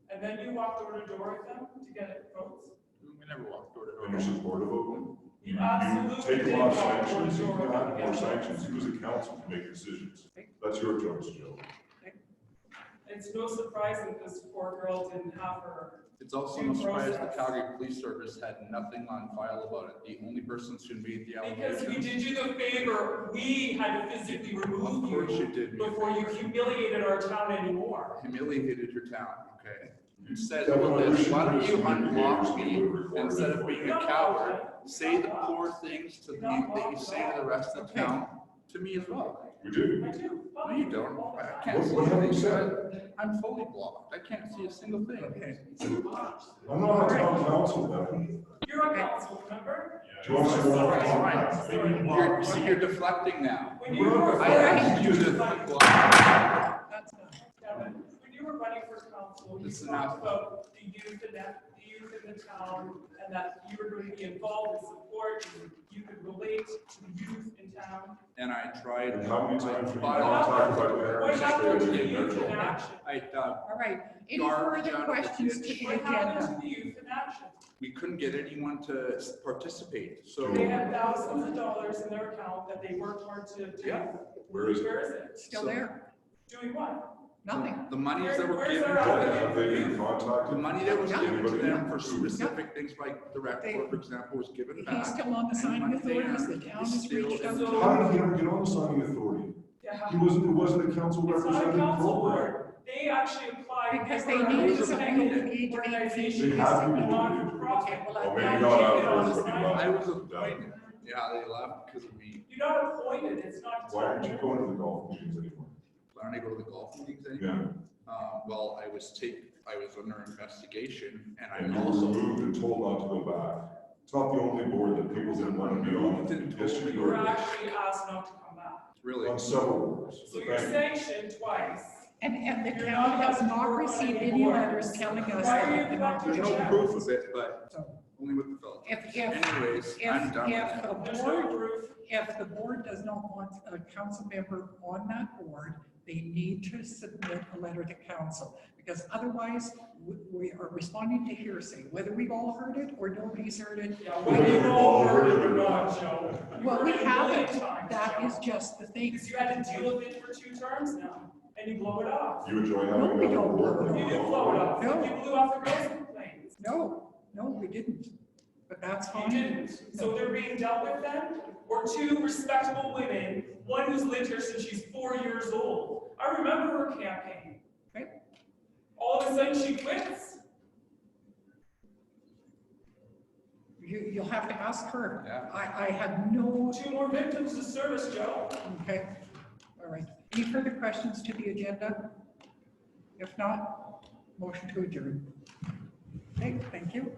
and then you walked door to door with them to get votes? We never walked door to door. And you're supportive of them? You absolutely take did them off walk door to sanctions, you door can with them have to more get sanctions, votes. you as a council can make decisions. That's your choice, Joe. It's no surprise that this poor girl didn't have her. It's also no surprise the Calgary Police Service had nothing on file about it. The only persons who made the Because we allegations. did you the favor, we had to physically remove Of course you did. before you humiliated our town anymore. Humiliated your town, okay? You said, Yeah, well, but this, we why don't you should unblock be me recorded instead of anyway. being a coward? Say the poor things to me that you say to the rest of the town, to me as well. We do. I do. No, you don't. I can't see What have you anything. said? I'm fully blocked. I can't see a single thing. I'm not on town council, man. You're on council, remember? Do you want to say one Fine. You're deflecting now. When you were I asked you to block. That's not. Kevin, when you were running for council, you Listen talked up. about the youth in the town, and that you were going to be involved in support, and you could relate to the youth in town. And I tried. And how many times have you But- contacted my What parents happened to to the stay in youth in Metro? action? I, All right, any Garbage further out of the questions to ditch. the What happened agenda? to the youth in action? we couldn't get anyone to participate, so. They had thousands of dollars in their account that they worked hard to do. Yeah. Where is it? Where is it? Still So- there? Doing what? Nothing. The monies that were Where's given our to revenue? them, Have they been the contacted? money that was Yeah. given to Anybody? them for specific things like direct, They- for example, was given back. He's still on the signing And money authorities, the there town is has still- reached out So- to. How did he ever get on the signing authority? Yeah. It wasn't a council It's not a representative council program. board. They actually applied. Because they they were needed an something independent to organization. They had to be Non-profit. Okay, well, Well, I- maybe Yeah, not you after get on the everybody sign. left. I was appointed, yeah, they left because of me. You're not appointed, it's not. Why aren't you going to the golf meetings anymore? Why don't I go to the golf meetings Yeah, anymore? Well, I was under investigation and and I you were also. removed and told not to go back. It's not the only board that people didn't want to be on. Yes, You you were were. actually asked not to come back. Really? On several boards. So you're sanctioned twice. And the You're town not has allowed to not work on received any any board. letters telling us Why are that you it cannot be collecting There's no checked. proof of it, but So only with the fellow. if, Anyways, I'm done with if it. the There's no board, proof. if the board does not want a council member on that board, they need to submit a letter to council, because otherwise we are responding to hearsay, whether we've all heard it or nobody's heard it. Yeah, whether you've all heard it or not, Joe. Well, we You've heard it a haven't. million times, That Joe. is just the thing. Because you had to deal with it for 2 terms now, and you blow it off. You enjoy having No, we another don't. board? You did blow it off. No. You blew off the girls' complaints. No, we didn't. But that's You fine. didn't. So they're being dealt with then? Or 2 respectable women, one who's lived here since she's 4 years old. I remember her campaign. Right. All of a sudden she quits. You'll have to ask her. Yeah. I had no, 2 more victims to service, Joe. okay, all right. Any further questions to the agenda? If not, motion to adjourn. Okay, thank you.